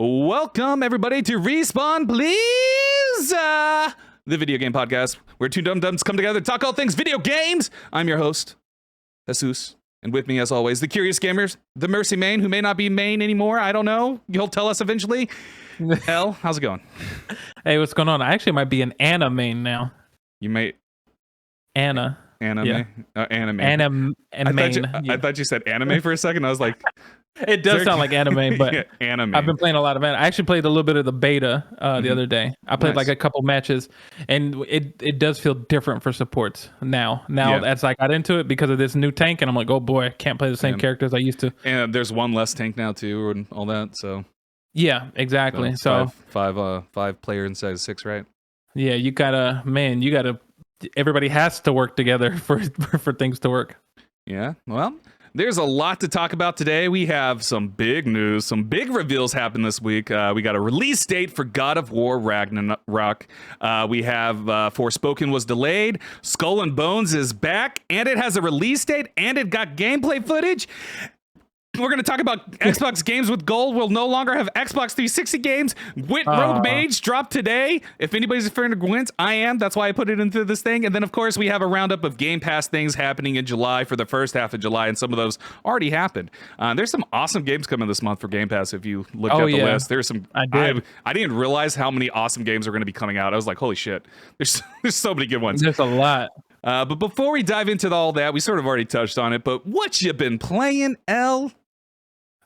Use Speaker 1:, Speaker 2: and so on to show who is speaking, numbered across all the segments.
Speaker 1: Welcome, everybody, to Respawn, please! The video game podcast where two dum-dums come together to talk all things video games. I'm your host, Jesus, and with me, as always, the Curious Gamers, the Mercy Main, who may not be Main anymore. I don't know. You'll tell us eventually. Elle, how's it going?
Speaker 2: Hey, what's going on? I actually might be an Anna main now.
Speaker 1: You may...
Speaker 2: Anna.
Speaker 1: Anime?
Speaker 2: Yeah.
Speaker 1: Anime. I thought you said anime for a second. I was like...
Speaker 2: It does sound like anime, but
Speaker 1: yeah, anime.
Speaker 2: I've been playing a lot of anime. I actually played a little bit of the beta the other day. I played like a couple matches, and it does feel different for supports now. As I got into it because of this new tank, and I'm like, oh boy, I can't play the same characters I used to.
Speaker 1: And there's one less tank now too, and all that. So
Speaker 2: yeah, exactly. So
Speaker 1: five player instead of 6, right?
Speaker 2: Yeah, you gotta. Everybody has to work together for things to work.
Speaker 1: Yeah, well. There's a lot to talk about today. We have some big news, some big reveals happened this week. We got a release date for God of War Ragnarok. We have Forspoken was delayed. Skull and Bones is back, and it has a release date, and it got gameplay footage. We're going to talk about Xbox games with gold. We'll no longer have Xbox 360 games. Gwent Rogue Mage dropped today. If anybody's a fan of Gwent, I am. That's why I put it into this thing. And then, of course, we have a roundup of Game Pass things happening in July for the first half of July, and some of those already happened. There's some awesome games coming this month for Game Pass. If you looked at the list, there's some. I didn't realize how many awesome games are going to be coming out. I was like, holy shit, there's so many good ones.
Speaker 2: There's a lot.
Speaker 1: But before we dive into all that, we sort of already touched on it. But what you been playing, Elle?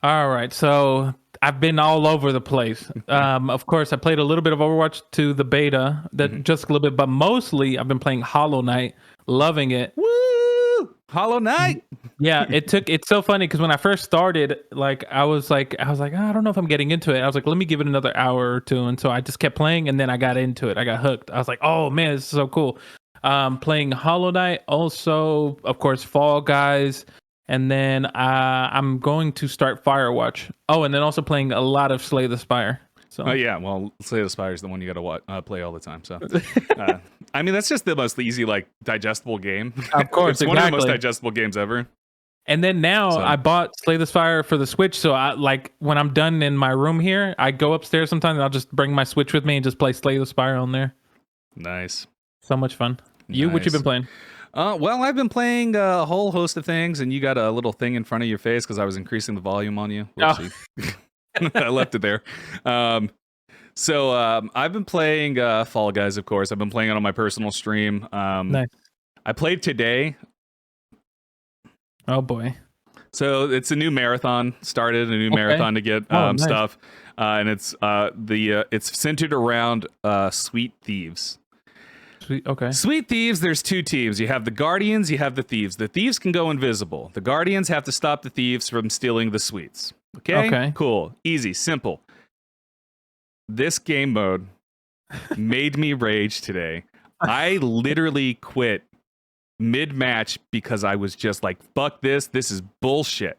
Speaker 2: All right, so I've been all over the place. Of course, I played a little bit of Overwatch to the beta, just a little bit, but mostly I've been playing Hollow Knight, loving it.
Speaker 1: Woo! Hollow Knight.
Speaker 2: Yeah, it's so funny because when I first started, I was like, I don't know if I'm getting into it. I was like, let me give it another hour or two, and so I just kept playing, and then I got into it. I got hooked. I was like, oh man, this is so cool. Playing Hollow Knight, also, of course, Fall Guys. And then I'm going to start Firewatch. Oh, and then also playing a lot of Slay the Spire. So.
Speaker 1: Yeah, well, Slay the Spire is the one you got to play all the time. So, I mean, that's just the most easy, digestible game.
Speaker 2: Of course,
Speaker 1: it's one of the most digestible games ever.
Speaker 2: And then now I bought Slay the Spire for the Switch. So when I'm done in my room here, I go upstairs sometimes and I'll just bring my Switch with me and just play Slay the Spire on there.
Speaker 1: Nice.
Speaker 2: So much fun. What you been playing?
Speaker 1: Well, I've been playing a whole host of things, and you got a little thing in front of your face because I was increasing the volume on you. Whoopsie. Oh. I left it there. So I've been playing Fall Guys, of course. I've been playing it on my personal stream.
Speaker 2: Nice.
Speaker 1: I played today.
Speaker 2: Oh, boy.
Speaker 1: So it's a new marathon. Started a new marathon to get
Speaker 2: nice.
Speaker 1: stuff. And it's it's centered around Sweet Thieves.
Speaker 2: Okay.
Speaker 1: Sweet Thieves, there's two teams. You have the Guardians, you have the Thieves. The Thieves can go invisible. The Guardians have to stop the Thieves from stealing the sweets. Okay? Cool. Easy. Simple. This game mode made me rage today. I literally quit mid-match because I was just like, fuck this. This is bullshit.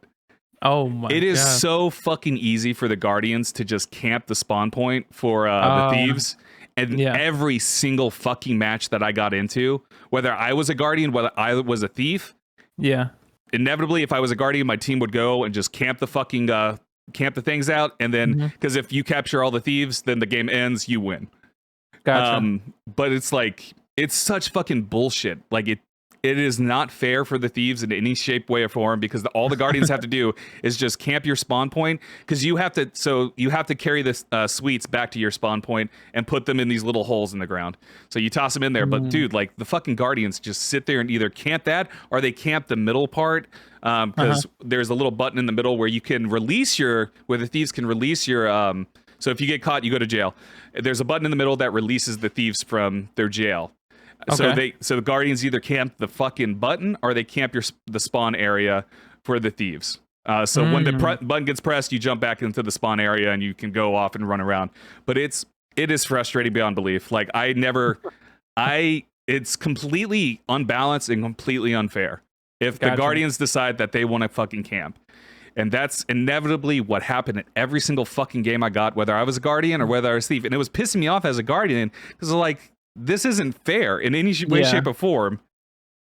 Speaker 2: Oh my God.
Speaker 1: It is so fucking easy for the Guardians to just camp the spawn point for the Thieves. And every single fucking match that I got into, whether I was a Guardian, whether I was a Thief, inevitably, if I was a Guardian, my team would go and just camp the fucking camp the things out, and then because if you capture all the Thieves, then the game ends, you win.
Speaker 2: Gotcha.
Speaker 1: But it's such fucking bullshit. It is not fair for the Thieves in any shape, way, or form because all the Guardians have to do is just camp your spawn point because you have to carry the sweets back to your spawn point and put them in these little holes in the ground. So you toss them in there, but dude, the fucking Guardians just sit there and either camp that or they camp the middle part because there's a little button in the middle where you can release where the Thieves can release your so if you get caught, you go to jail. There's a button in the middle that releases the Thieves from their jail. Okay. So the Guardians either camp the fucking button or they camp the spawn area for the Thieves. So when the button gets pressed, you jump back into the spawn area and you can go off and run around. But it is frustrating beyond belief. It's completely unbalanced and completely unfair. If the Guardians decide that they want to fucking camp. And that's inevitably what happened at every single fucking game I got, whether I was a Guardian or whether I was a Thief. And it was pissing me off as a Guardian because this isn't fair in any way, shape, or form.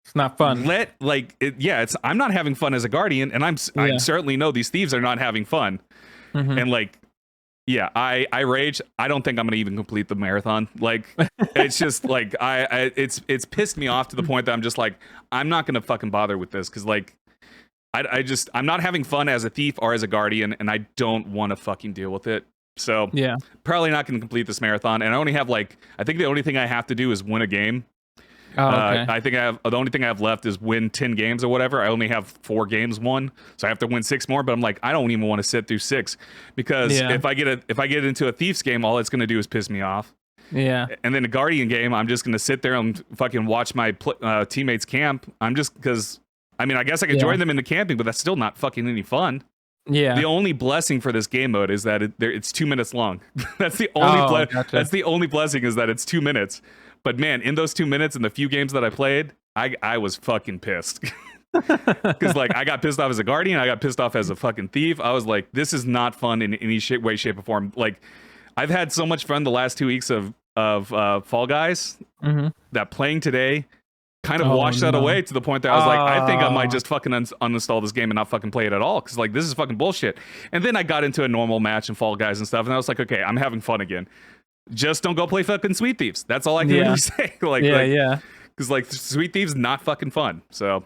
Speaker 2: It's not fun.
Speaker 1: I'm not having fun as a Guardian, and I certainly know these Thieves are not having fun. And Yeah, I rage. I don't think I'm gonna even complete the marathon. Like, it's just like it's pissed me off to the point that I'm just like, I'm not gonna fucking bother with this because like I'm not having fun as a thief or as a guardian, and I don't want to fucking deal with it. So
Speaker 2: Yeah.
Speaker 1: probably not gonna complete this marathon. And I only have like, I think the only thing I have to do is win a game.
Speaker 2: Oh, okay.
Speaker 1: I think the only thing I have left is win 10 games or whatever. I only have 4 games won, so I have to win 6 more. But I'm like, I don't even want to sit through 6 because if I get into a Thief's game, all it's going to do is piss me off.
Speaker 2: Yeah.
Speaker 1: And then a Guardian game, I'm just going to sit there and fucking watch my teammates camp. I'm just because I mean, I guess I could join them in the camping, but that's still not fucking any fun.
Speaker 2: Yeah.
Speaker 1: The only blessing for this game mode is that it's 2 minutes long. That's the only
Speaker 2: Gotcha.
Speaker 1: That's the only blessing is that it's 2 minutes. But man, in those 2 minutes and the few games that I played, I was fucking pissed. Because like I got pissed off as a guardian, I got pissed off as a fucking thief. I was like, this is not fun in any way, shape, or form. Like I've had so much fun the last 2 weeks of Fall Guys that playing today kind of washed that away to the point that I was like, I think I might just fucking uninstall this game and not fucking play it at all because like this is fucking bullshit. And then I got into a normal match and Fall Guys and stuff, and I was like, okay, I'm having fun again. Just don't go play fucking Sweet Thieves. That's all I can really say. Because like Sweet Thieves not fucking fun. So,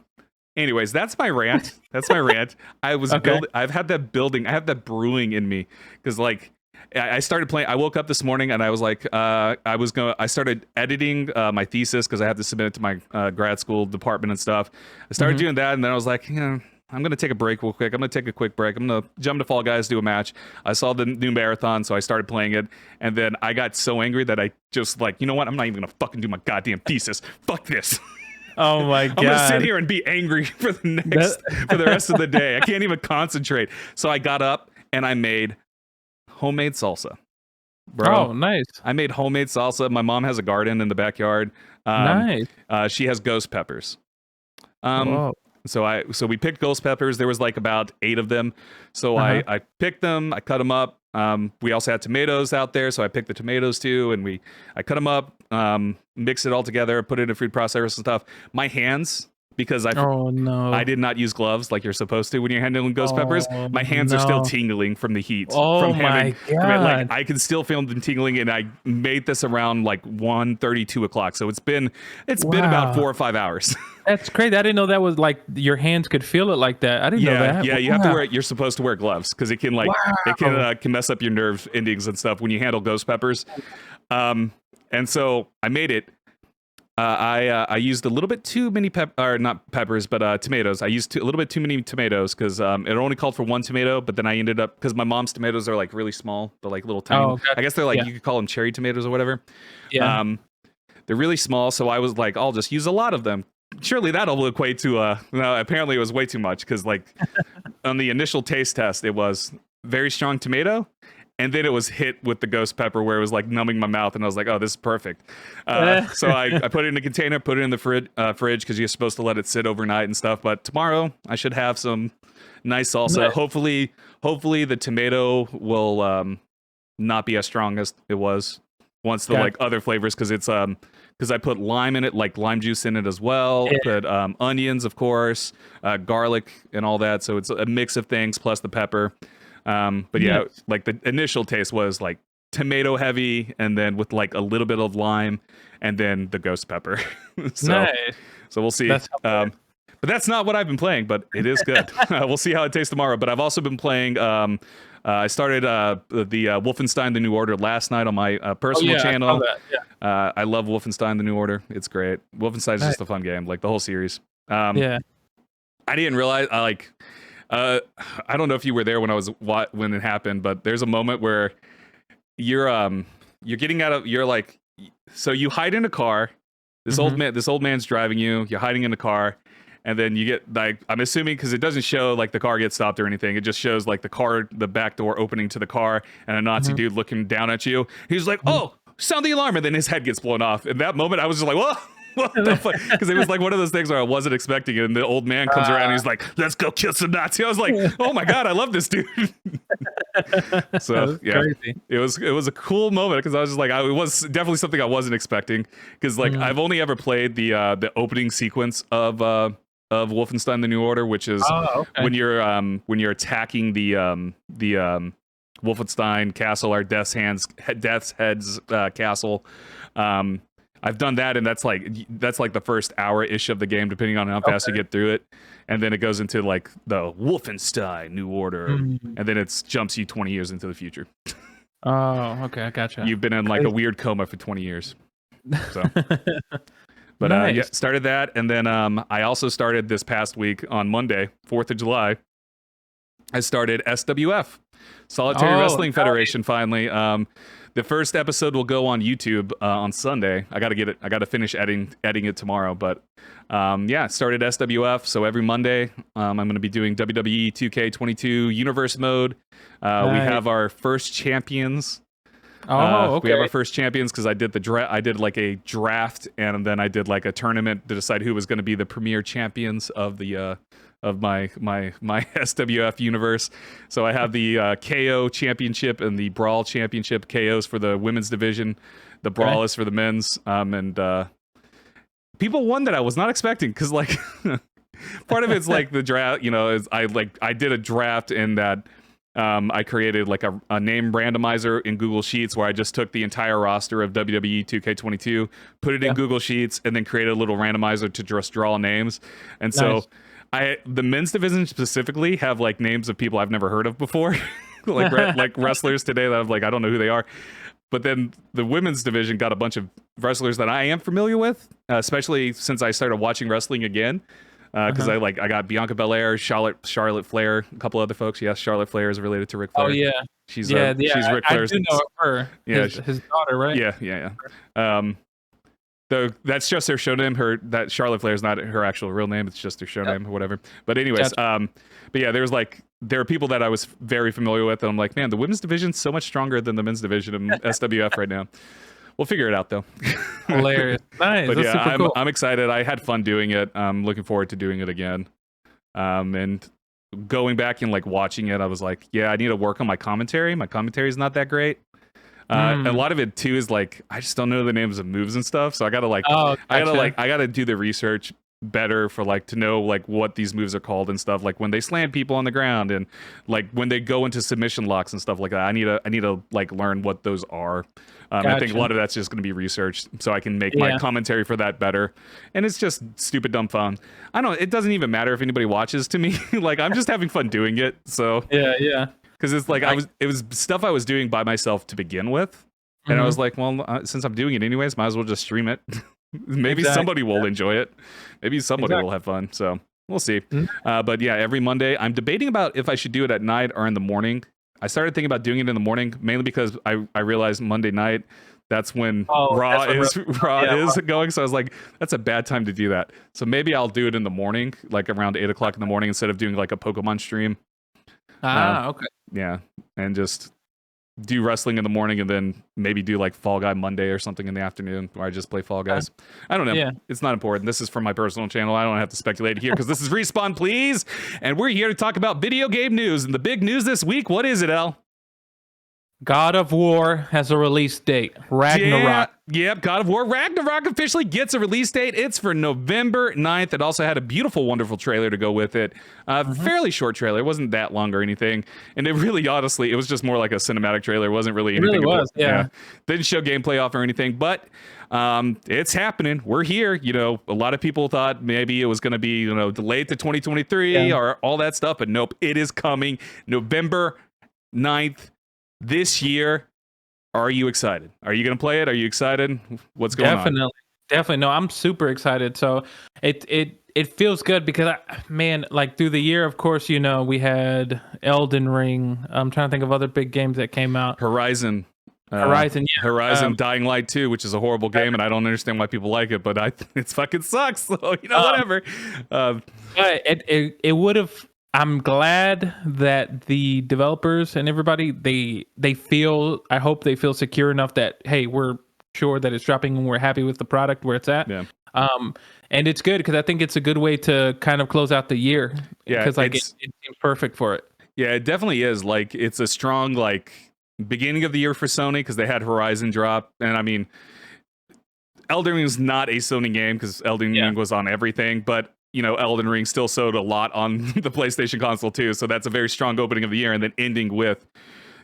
Speaker 1: anyways, that's my rant. That's my rant. I was I've had that building. I have that brewing in me because like I started playing. I woke up this morning and I was like, I started editing my thesis because I had to submit it to my grad school department and stuff. I started doing that, and then I was like, I'm going to take a break real quick. I'm going to take a quick break. I'm going to jump to Fall Guys, do a match. I saw the new marathon, so I started playing it. And then I got so angry that I just like, you know what? I'm not even going to fucking do my goddamn thesis. Fuck this.
Speaker 2: Oh my God.
Speaker 1: I'm going to sit here and be angry for the rest of the day. I can't even concentrate. So I got up and I made homemade salsa. Bro,
Speaker 2: oh, nice.
Speaker 1: I made homemade salsa. My mom has a garden in the backyard.
Speaker 2: Nice.
Speaker 1: She has ghost peppers.
Speaker 2: Whoa.
Speaker 1: So we picked ghost peppers. There was like about 8 of them. So I picked them. I cut them up. We also had tomatoes out there, so I picked the tomatoes too, and I cut them up, mixed it all together, put it in a food processor and stuff. My hands, because I did not use gloves like you're supposed to when you're handling ghost peppers. My hands are still tingling from the heat.
Speaker 2: Oh my God.
Speaker 1: Like I can still feel them tingling, and I made this around like 1:30, 2 o'clock. So it's been about 4 or 5 hours.
Speaker 2: That's crazy. I didn't know that was like your hands could feel it like that. I didn't know that.
Speaker 1: Yeah, you have to wear it. You're supposed to wear gloves because it can can mess up your nerve endings and stuff when you handle ghost peppers. And so I made it. I used a little bit too many tomatoes. I used a little bit too many tomatoes because it only called for 1 tomato, but then I ended up, because my mom's tomatoes are like really small. They're like little tiny. I guess they're like, you could call them cherry tomatoes or whatever. Yeah. They're really small, so I was like, I'll just use a lot of them. Surely that'll equate to no, apparently it was way too much because like on the initial taste test, it was very strong tomato. And then it was hit with the ghost pepper where it was like numbing my mouth. And I was like, oh, this is perfect. So I put it in a container, put it in the fridge because you're supposed to let it sit overnight and stuff. But tomorrow I should have some nice salsa. Hopefully the tomato will not be as strong as it was once the like other flavors, because it's because I put lime in it, like lime juice in it as well. I put onions, of course, garlic and all that. So it's a mix of things plus the pepper. But yeah, like the initial taste was like tomato heavy, and then with like a little bit of lime, and then the ghost pepper. So we'll see. But that's not what I've been playing, but it is good. We'll see how it tastes tomorrow. But I've also been playing. I started the Wolfenstein the New Order last night on my personal channel. I love Wolfenstein the New Order. It's great. Wolfenstein is just a fun game, like the whole series. I didn't realize I don't know if you were there when it happened, but there's a moment where you're getting out of, you're like, so you hide in a car. This old man's driving you. You're hiding in a car, and then you get like, I'm assuming because it doesn't show like the car gets stopped or anything. It just shows like the back door opening to the car, and a Nazi dude looking down at you. He's like, oh, sound the alarm, and then his head gets blown off. In that moment, I was just like, whoa. What the fuck? Because it was like one of those things where I wasn't expecting it, and the old man comes around and he's like, let's go kill some Nazi. I was like, oh my God, I love this dude. So crazy. It was a cool moment because I was just like, it was definitely something I wasn't expecting, because like I've only ever played the opening sequence of Wolfenstein the New Order, which is when you're attacking the Wolfenstein Castle, our Death's Heads Castle. I've done that, and that's like the first hour-ish of the game, depending on how fast you get through it. And then it goes into like the Wolfenstein New Order, and then it jumps you 20 years into the future.
Speaker 2: Oh, okay, I gotcha.
Speaker 1: You've been in like a weird coma for 20 years. So, but
Speaker 2: Nice.
Speaker 1: yeah, started that, and then I also started this past week on Monday, 4th of July. I started SWF, Solitary Wrestling Federation. Finally, the first episode will go on YouTube on Sunday. I got to finish editing it tomorrow. But yeah, started SWF. So every Monday, I'm going to be doing WWE 2K22 Universe Mode. We have our first champions.
Speaker 2: Okay.
Speaker 1: We have our first champions because I did I did like a draft, and then I did like a tournament to decide who was going to be the premier champions of the of my SWF universe. So I have the KO championship and the Brawl championship. KO's for the women's division, the Brawl is for the men's. And people won that I was not expecting, because like part of it's like the draft. Is I did a draft in that. I created like a name randomizer in Google Sheets where I just took the entire roster of WWE 2K22, put it in Google Sheets, and then created a little randomizer to just draw names. And so the men's division specifically have like names of people I've never heard of before, like wrestlers today that I'm like, I don't know who they are. But then the women's division got a bunch of wrestlers that I am familiar with, especially since I started watching wrestling again. Because I got Bianca Belair, Charlotte Flair, a couple other folks. Yes, Charlotte Flair is related to Ric Flair.
Speaker 2: Oh yeah,
Speaker 1: she's Ric Flair's.
Speaker 2: I do know her. His daughter, right?
Speaker 1: Yeah. Though that's just her show name. That Charlotte Flair is not her actual real name. It's just her show name or whatever. But anyways, but yeah, there are people that I was very familiar with, and I'm like, man, the women's division's so much stronger than the men's division in SWF right now. We'll figure it out though.
Speaker 2: Hilarious. Nice.
Speaker 1: But
Speaker 2: that's
Speaker 1: yeah,
Speaker 2: super cool.
Speaker 1: I'm excited. I had fun doing it. I'm looking forward to doing it again. And going back and like watching it, I was like, yeah, I need to work on my commentary. My commentary is not that great. And a lot of it too is like, I just don't know the names of moves and stuff. So I gotta like, I gotta do the research better for like to know like what these moves are called and stuff, like when they slam people on the ground and like when they go into submission locks and stuff like that. I need to like learn what those are. I think a lot of that's just going to be researched so I can make my commentary for that better. And it's just stupid dumb fun. It doesn't even matter if anybody watches to me. Like I'm just having fun doing it. So
Speaker 2: yeah
Speaker 1: because it's like it was stuff I was doing by myself to begin with, and I was like, well, since I'm doing it anyways, might as well just stream it. Maybe somebody will enjoy it. Maybe somebody will have fun. So we'll see. But yeah, every Monday, I'm debating about if I should do it at night or in the morning. I started thinking about doing it in the morning, mainly because I realized Monday night, that's when Raw is going. So I was like, that's a bad time to do that. So maybe I'll do it in the morning, like around 8 o'clock in the morning, instead of doing like a Pokemon stream.
Speaker 2: Okay.
Speaker 1: Yeah. And just do wrestling in the morning and then maybe do like Fall Guy Monday or something in the afternoon where I just play Fall Guys. I don't know. Yeah. It's not important. This is from my personal channel. I don't have to speculate here because this is Respawn, please. And we're here to talk about video game news. And the big news this week, what is it, El?
Speaker 2: God of War has a release date. Ragnarok.
Speaker 1: Yep, God of War Ragnarok officially gets a release date. It's for November 9th. It also had a beautiful, wonderful trailer to go with it. Fairly short trailer. It wasn't that long or anything. And it really, honestly, it was just more like a cinematic trailer. It wasn't really anything.
Speaker 2: It really was, yeah.
Speaker 1: Didn't show gameplay off or anything, but it's happening. We're here. A lot of people thought maybe it was going to be, delayed to 2023 or all that stuff, but nope, it is coming November 9th. This year. Are you excited? Are you going to play it? Are you excited? What's going on?
Speaker 2: Definitely. No, I'm super excited. So it feels good because like through the year, of course, we had Elden Ring. I'm trying to think of other big games that came out.
Speaker 1: Horizon, Dying Light 2, which is a horrible game, and I don't understand why people like it, but it fucking sucks. So whatever.
Speaker 2: But it would have. I'm glad that the developers and everybody they feel. I hope they feel secure enough that hey, we're sure that it's dropping and we're happy with the product where it's at. Yeah. And it's good because I think it's a good way to kind of close out the year. Yeah. Because it seems perfect for it.
Speaker 1: Yeah, it definitely is. Like it's a strong beginning of the year for Sony because they had Horizon drop, and I mean, Elden Ring is not a Sony game because Elden Ring was on everything, but. Elden Ring still sold a lot on the PlayStation console too, so that's a very strong opening of the year, and then ending with,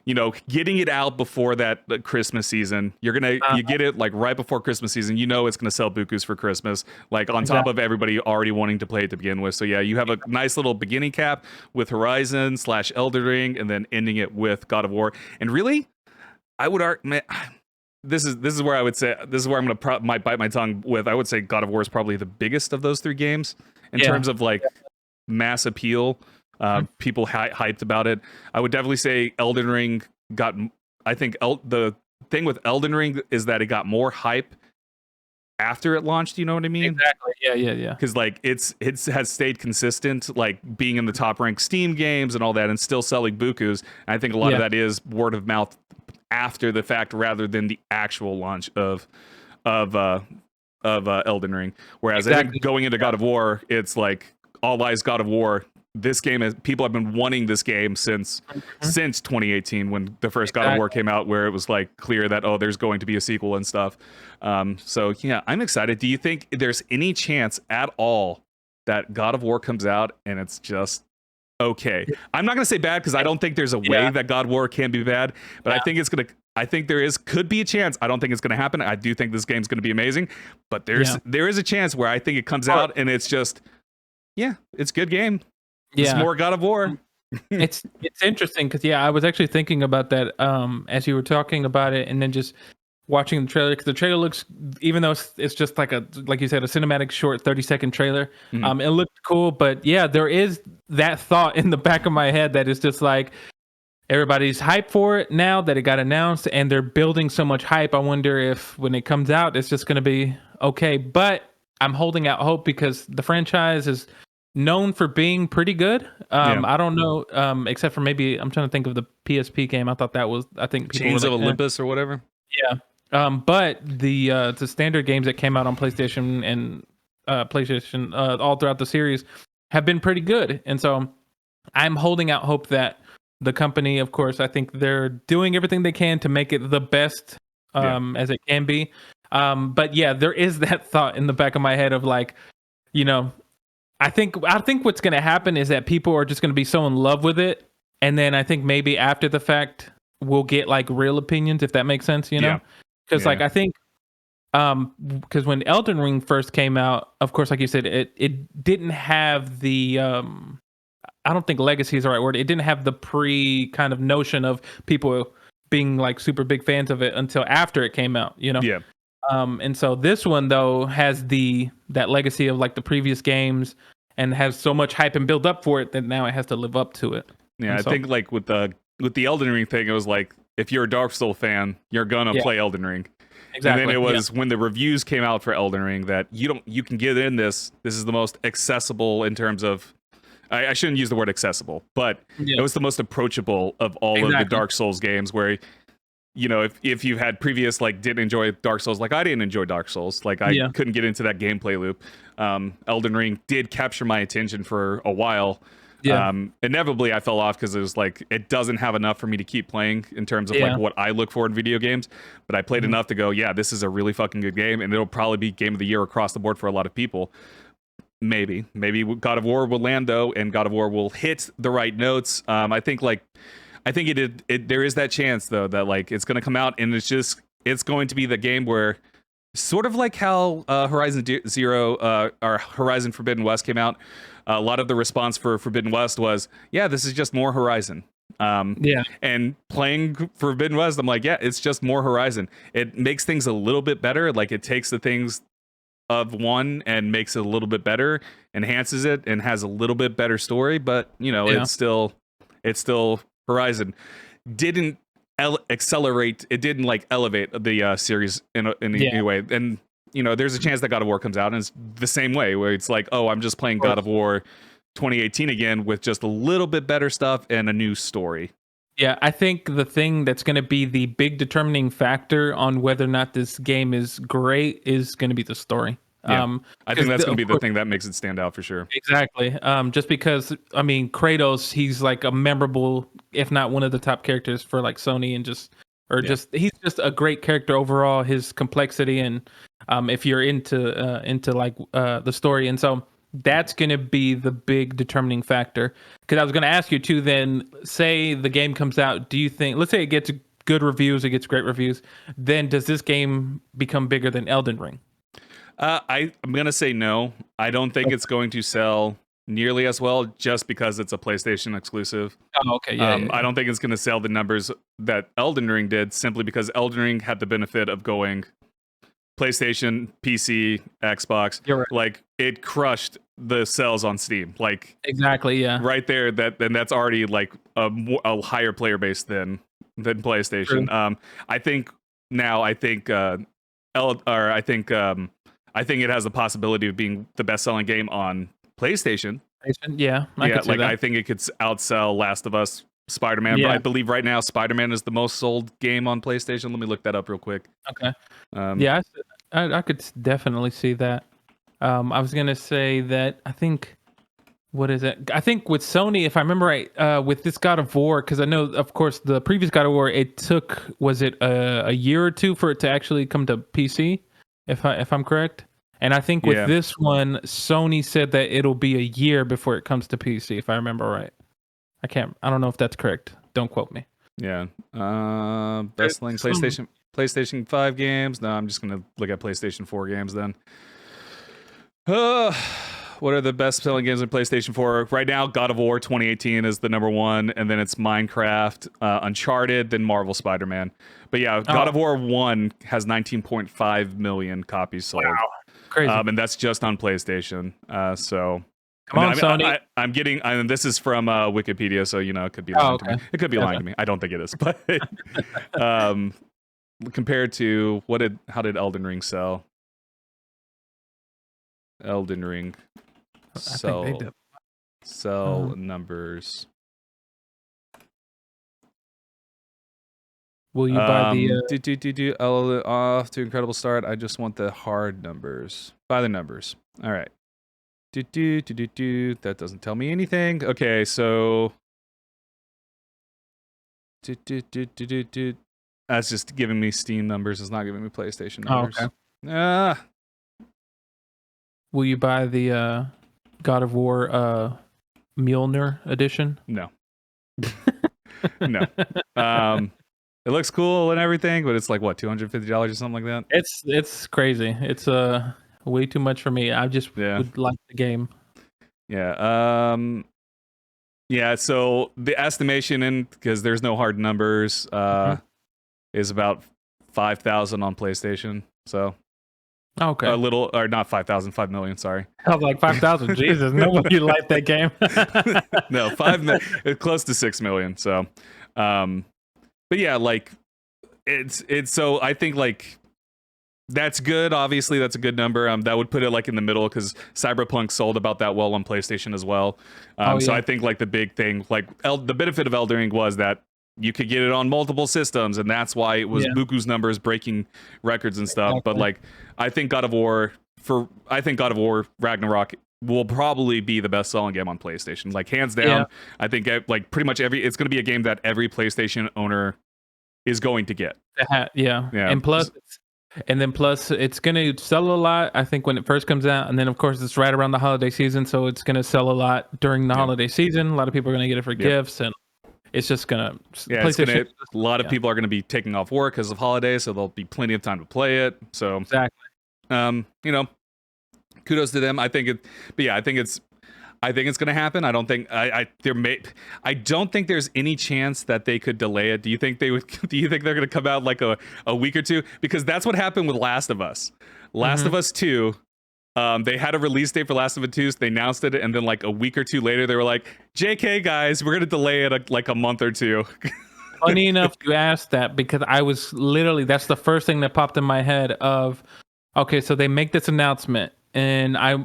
Speaker 1: getting it out before that Christmas season. You get it like right before Christmas season. It's gonna sell bukus for Christmas, like on top of everybody already wanting to play it to begin with. So yeah, you have a nice little beginning cap with Horizon / Elden Ring, and then ending it with God of War. And really, I would argue, this is where I would say, this is where I'm gonna might bite my tongue with. I would say God of War is probably the biggest of those 3 games in terms of like mass appeal. People hyped about it. I would definitely say Elden Ring got. I think the thing with Elden Ring is that it got more hype after it launched. You know what I mean?
Speaker 2: Exactly. Yeah.
Speaker 1: Because like it has stayed consistent, like being in the top ranked Steam games and all that, and still selling bukus. And I think a lot of that is word of mouth after the fact, rather than the actual launch of Elden Ring. Whereas I think going into God of War, it's like all eyes God of War. This game people have been wanting this game since 2018 when the first God of War came out, where it was like clear that there's going to be a sequel and stuff. So yeah, I'm excited. Do you think there's any chance at all that God of War comes out and it's just okay? I'm not gonna say bad, because I don't think there's a way that God of War can be bad, but I think could be a chance. I don't think it's gonna happen. I do think this game's gonna be amazing, but there is a chance where I think it comes out and it's just it's a good game. It's more God of War.
Speaker 2: it's interesting because I was actually thinking about that as you were talking about it, and then just watching the trailer, because the trailer looks, even though it's just like you said, a cinematic short 30-second trailer, it looked cool. But there is that thought in the back of my head that is just like, everybody's hyped for it now that it got announced, and they're building so much hype. I wonder if when it comes out, it's just going to be okay. But I'm holding out hope, because the franchise is known for being pretty good. I don't know, except for maybe, I'm trying to think of the PSP game. I thought that was, I think people
Speaker 1: Chains of Olympus or whatever.
Speaker 2: But the standard games that came out on PlayStation and PlayStation all throughout the series have been pretty good. And so I'm holding out hope that the company, of course, I think they're doing everything they can to make it the best as it can be. But there is that thought in the back of my head of like, I think what's going to happen is that people are just going to be so in love with it, and then I think maybe after the fact we'll get like real opinions, if that makes sense, because like I think because when Elden Ring first came out, of course, like you said, it didn't have the I don't think legacy is the right word. It didn't have the pre kind of notion of people being like super big fans of it until after it came out, and so this one though has that legacy of like the previous games, and has so much hype and build up for it that now it has to live up to it.
Speaker 1: I think like with the Elden Ring thing, it was like, if you're a Dark Souls fan, you're gonna play Elden Ring. Exactly. And then it was when the reviews came out for Elden Ring that you can get in this. This is the most accessible in terms of, I shouldn't use the word accessible, but it was the most approachable of all of the Dark Souls games, where if you had previous, like, didn't enjoy Dark Souls, like I didn't enjoy Dark Souls, like I couldn't get into that gameplay loop. Elden Ring did capture my attention for a while. Inevitably I fell off, because it was like, it doesn't have enough for me to keep playing in terms of like what I look for in video games. But I played enough to go, this is a really fucking good game, and it'll probably be game of the year across the board for a lot of people. Maybe God of War will land though, and God of War will hit the right notes. I think there is that chance though that like it's going to come out, and it's going to be the game where, sort of like how Horizon Zero or Horizon Forbidden West came out, a lot of the response for Forbidden West was, this is just more Horizon. And playing Forbidden West, I'm like, it's just more Horizon. It makes things a little bit better. Like, it takes the things of one and makes it a little bit better, enhances it, and has a little bit better story. But it's still Horizon. Didn't accelerate. It didn't like elevate the series in any way. And there's a chance that God of War comes out and it's the same way, where it's like, I'm just playing God of War 2018 again with just a little bit better stuff and a new story.
Speaker 2: Yeah, I think the thing that's going to be the big determining factor on whether or not this game is great is going to be the story.
Speaker 1: I think that's going to be the thing that makes it stand out for sure.
Speaker 2: Exactly. Just because, Kratos, he's like a memorable, if not one of the top characters for like Sony, and he's just a great character overall. His complexity, and if you're into like the story, and so that's going to be the big determining factor. Because I was going to ask you too. Then, say the game comes out. Do you think? Let's say it gets good reviews. It gets great reviews. Then does this game become bigger than Elden Ring?
Speaker 1: I'm gonna say no. I don't think it's going to sell nearly as well, just because it's a PlayStation exclusive.
Speaker 2: Oh, okay. Yeah.
Speaker 1: I don't think it's gonna sell the numbers that Elden Ring did, simply because Elden Ring had the benefit of going PlayStation, PC, Xbox.
Speaker 2: You're right.
Speaker 1: Like, it crushed the sales on Steam. Like,
Speaker 2: Exactly. Yeah.
Speaker 1: right there, that's already like a higher player base than PlayStation.
Speaker 2: True.
Speaker 1: I think I think it has the possibility of being the best-selling game on PlayStation.
Speaker 2: Yeah. I could see
Speaker 1: like
Speaker 2: that.
Speaker 1: I think it could outsell Last of Us, Spider-Man.
Speaker 2: Yeah.
Speaker 1: I believe right now Spider-Man is the most sold game on PlayStation. Let me look that up real quick.
Speaker 2: Okay. Yeah, I could definitely see that. I was gonna say that I think, what is it? I think with Sony, if I remember right, with this God of War, because I know, of course, the previous God of War, it took, was it a year or two for it to actually come to PC, if I'm correct? And I think with this one, Sony said that it'll be a year before it comes to PC, if I remember right. I don't know if that's correct. Don't quote me.
Speaker 1: Yeah. Best selling PlayStation 5 games. No, I'm just gonna look at PlayStation 4 games then. What are the best selling games on PlayStation 4 right now? God of War 2018 is the number one, and then it's Minecraft, Uncharted, then Marvel Spider-Man. But yeah, God of War 1 has 19.5 million copies sold.
Speaker 2: Wow. Crazy.
Speaker 1: And that's just on PlayStation. So
Speaker 2: come on, Sony.
Speaker 1: I'm getting, this is from Wikipedia, so it could be lying to me. It could be lying to me. I don't think it is, but compared to how did Elden Ring sell? Elden Ring sell numbers.
Speaker 2: Will you buy the
Speaker 1: off to incredible start? I just want the hard numbers. Buy the numbers. All right. That doesn't tell me anything. Okay, so that's just giving me Steam numbers. It's not giving me PlayStation numbers.
Speaker 2: Oh, okay. Will you buy the God of War Mjolnir edition?
Speaker 1: No. No. It looks cool and everything, but it's like what, $250 or something like that?
Speaker 2: It's crazy. It's way too much for me. I just would like the game.
Speaker 1: Yeah. Yeah, so the estimation, because there's no hard numbers, is about 5,000 on PlayStation. So
Speaker 2: okay.
Speaker 1: A little, or not 5,000, 5 million, sorry.
Speaker 2: I was like 5,000. Jesus, nobody liked that game.
Speaker 1: No, 5 million. It's close to 6 million. So, but yeah, like it's so I think like that's good. Obviously, that's a good number. That would put it like in the middle, because Cyberpunk sold about that well on PlayStation as well. So I think like the big thing, like the benefit of Elden Ring was that you could get it on multiple systems, and that's why it was Buku's numbers breaking records and stuff. But like, I think God of War Ragnarok will probably be the best selling game on PlayStation, like hands down. I think like pretty much it's going to be a game that every PlayStation owner is going to get.
Speaker 2: Yeah. And plus it's going to sell a lot, I think, when it first comes out, and then of course it's right around the holiday season, so it's going to sell a lot during the holiday season. A lot of people are going to get it for gifts, and it's just gonna
Speaker 1: a lot of people are going to be taking off work because of holidays, so there'll be plenty of time to play it. So
Speaker 2: exactly.
Speaker 1: Kudos to them. I think it's going to happen. I don't think I don't think there's any chance that they could delay it. Do you think they're going to come out like a week or two? Because that's what happened with Last of Us. Last of Us 2. They had a release date for Last of Us 2, so they announced it, and then like a week or two later, they were like, "JK, guys, we're gonna delay it like a month or two."
Speaker 2: Funny enough, you asked that, because I was literally, that's the first thing that popped in my head of, okay, so they make this announcement, and I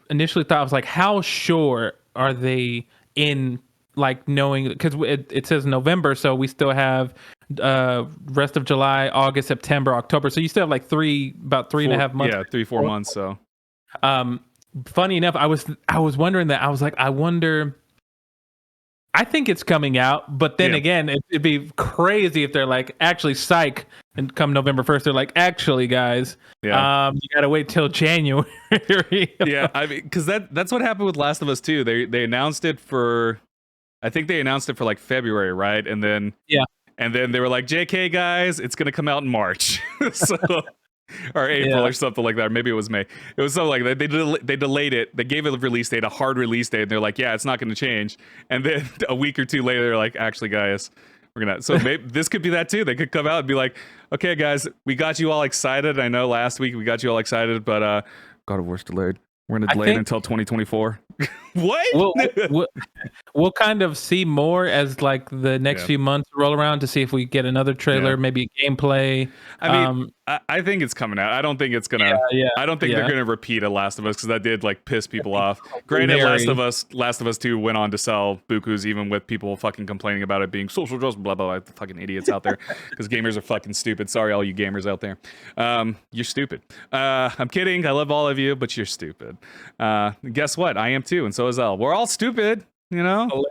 Speaker 2: initially thought, I was like, how sure are they in like knowing, because it says November, so we still have rest of July, August, September, October, so you still have like about 3.5 months.
Speaker 1: Yeah, 3-4 months. So
Speaker 2: funny enough, I was wondering that. I was like, I think it's coming out, but then again, it'd be crazy if they're like, actually, psych, and come November 1st, they're like, actually, guys, you got to wait till January.
Speaker 1: Yeah, I mean, because that's what happened with Last of Us 2. They announced it for, I think they announced it for like February, right? And then they were like, JK, guys, it's gonna come out in March, so or April or something like that. Or maybe it was May. It was something like that. They delayed it. They gave it a release date, a hard release date, and they're like, yeah, it's not going to change. And then a week or two later, they're like, actually, guys, we're gonna. So maybe this could be that too. They could come out and be like, okay, guys, we got you all excited. I know last week we got you all excited, but God of War's delayed. We're gonna delay it until 2024. What?
Speaker 2: We'll kind of see more as like the next few months roll around to see if we get another trailer, maybe gameplay.
Speaker 1: I mean, I think it's coming out. I don't think it's gonna. I don't think they're gonna repeat a Last of Us, because that did like piss people off. Granted, Last of Us 2 went on to sell bukus, even with people fucking complaining about it being social justice, blah blah blah. Fucking idiots out there, because gamers are fucking stupid. Sorry, all you gamers out there. You're stupid. I'm kidding. I love all of you, but you're stupid. Guess what? I am too, and so is Elle. We're all stupid, you know.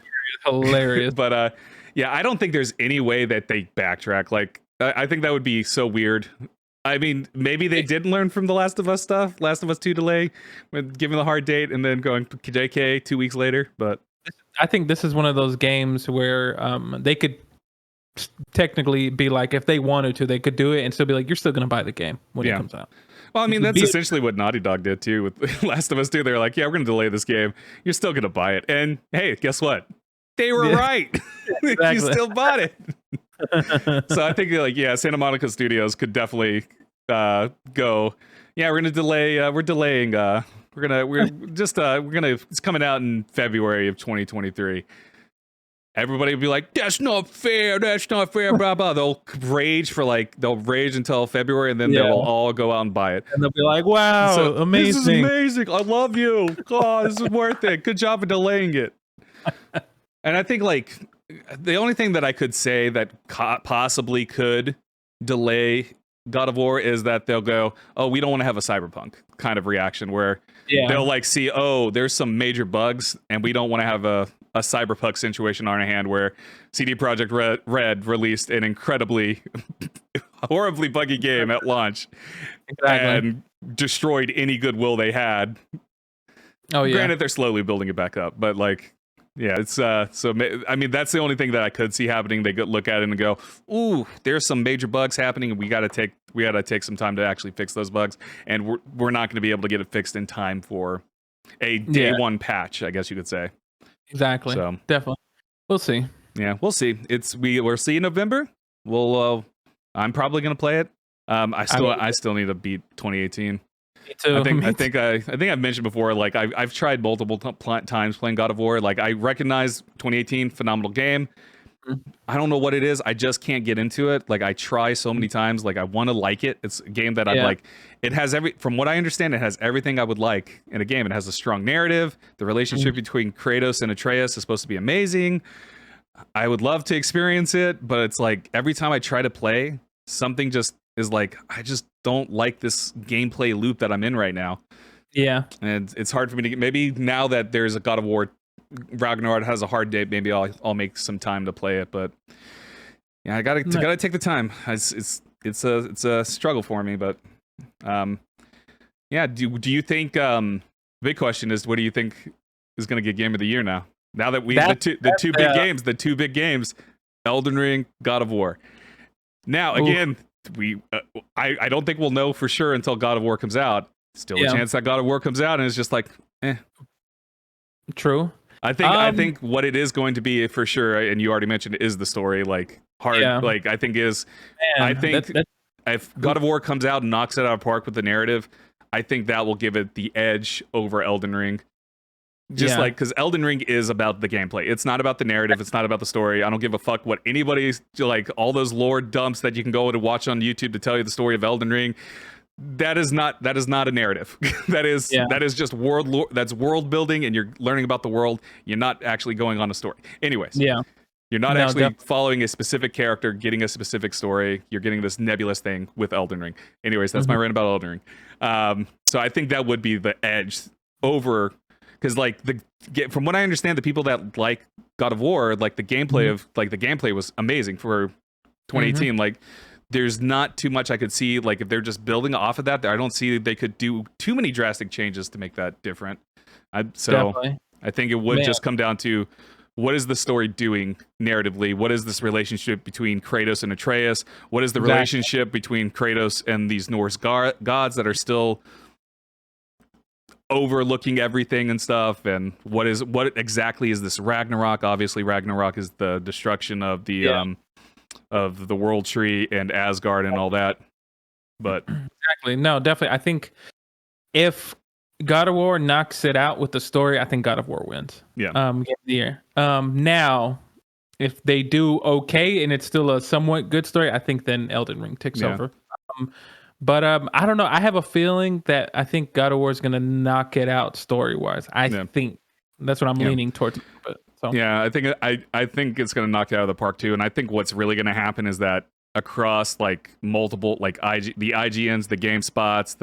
Speaker 2: Hilarious.
Speaker 1: But yeah, I don't think there's any way that they backtrack. Like, I think that would be so weird. I mean, maybe they didn't learn from the Last of Us stuff, Last of Us 2 delay, with giving the hard date and then going JK 2 weeks later. But
Speaker 2: I think this is one of those games where they could technically be like, if they wanted to, they could do it and still be like, you're still going to buy the game when it comes out.
Speaker 1: Well, I mean, that's essentially what Naughty Dog did too with Last of Us 2. They're like, yeah, we're going to delay this game. You're still going to buy it. And hey, guess what? They were right. You still bought it. So I think like, Santa Monica Studios could definitely go, yeah, we're going to delay. We're delaying. It's coming out in February of 2023. Everybody would be like, that's not fair, blah, blah. They'll rage until February, and then they'll all go out and buy it.
Speaker 2: And they'll be like, wow, amazing.
Speaker 1: This is amazing. I love you. Oh, this is worth it. Good job of delaying it. And I think, like, the only thing that I could say that possibly could delay God of War is that they'll go, oh, we don't want to have a Cyberpunk kind of reaction where they'll, like, see, oh, there's some major bugs, and we don't want to have a Cyberpunk situation on our hand where CD Projekt Red released an incredibly horribly buggy game at launch and destroyed any goodwill they had. Oh yeah. Granted, they're slowly building it back up, but like, yeah, it's so I mean, that's the only thing that I could see happening. They could look at it and go, ooh, there's some major bugs happening, and we gotta take some time to actually fix those bugs, and we're not going to be able to get it fixed in time for a day one patch, I guess you could say.
Speaker 2: Exactly. So definitely, we'll see.
Speaker 1: Yeah, we'll see. We're seeing November. I'm probably gonna play it. I still need to beat 2018. Me too. I think I've mentioned before. Like I've tried multiple times playing God of War. Like I recognize 2018, phenomenal game. I don't know what it is. I just can't get into it. Like I try so many times. Like I want to like it. It's a game that I'd like. It has from what I understand, it has everything I would like in a game. It has a strong narrative. The relationship between Kratos and Atreus is supposed to be amazing. I would love to experience it, but it's like every time I try to play, something just is like, I just don't like this gameplay loop that I'm in right now. Yeah. And it's hard for me to get, maybe now that there's a God of War Ragnarok has a hard date, maybe I'll make some time to play it, but yeah, I gotta take the time. It's a struggle for me, but yeah. Do you think big question is, what do you think is gonna get Game of the Year now? Now that the two big games, Elden Ring, God of War. Now again, I don't think we'll know for sure until God of War comes out. Still a chance that God of War comes out and it's just like,
Speaker 2: True.
Speaker 1: I think what it is going to be for sure, and you already mentioned, is the story. Like hard, like I think if God of War comes out and knocks it out of the park with the narrative, I think that will give it the edge over Elden Ring. Just like, because Elden Ring is about the gameplay. It's not about the narrative. It's not about the story. I don't give a fuck what anybody's like. All those lore dumps that you can go and watch on YouTube to tell you the story of Elden Ring. That is not a narrative. that is just world lore. That's world building, and you're learning about the world. You're not actually going on a story. Anyways, you're not actually following a specific character, getting a specific story. You're getting this nebulous thing with Elden Ring. Anyways, that's my rant about Elden Ring. So I think that would be the edge over, because like from what I understand, the people that like God of War, like the gameplay the gameplay was amazing for 2018. Like there's not too much I could see. Like if they're just building off of that, I don't see they could do too many drastic changes to make that different.
Speaker 2: Definitely.
Speaker 1: I think it would just come down to what is the story doing narratively? What is this relationship between Kratos and Atreus? What is the relationship between Kratos and these Norse gods that are still overlooking everything and stuff? And what exactly is this Ragnarok? Obviously, Ragnarok is the destruction of the world tree and Asgard and all that. But
Speaker 2: exactly, no, definitely. I think if God of War knocks it out with the story, I think God of War wins.
Speaker 1: Yeah.
Speaker 2: Game of the year. Now, if they do okay and it's still a somewhat good story, I think then Elden Ring takes over. But I don't know. I have a feeling that I think God of War is going to knock it out story wise. I think that's what I'm leaning towards. So.
Speaker 1: Yeah, I think it's going to knock it out of the park too. And I think what's really going to happen is that across like multiple like the IGNs, the GameSpots,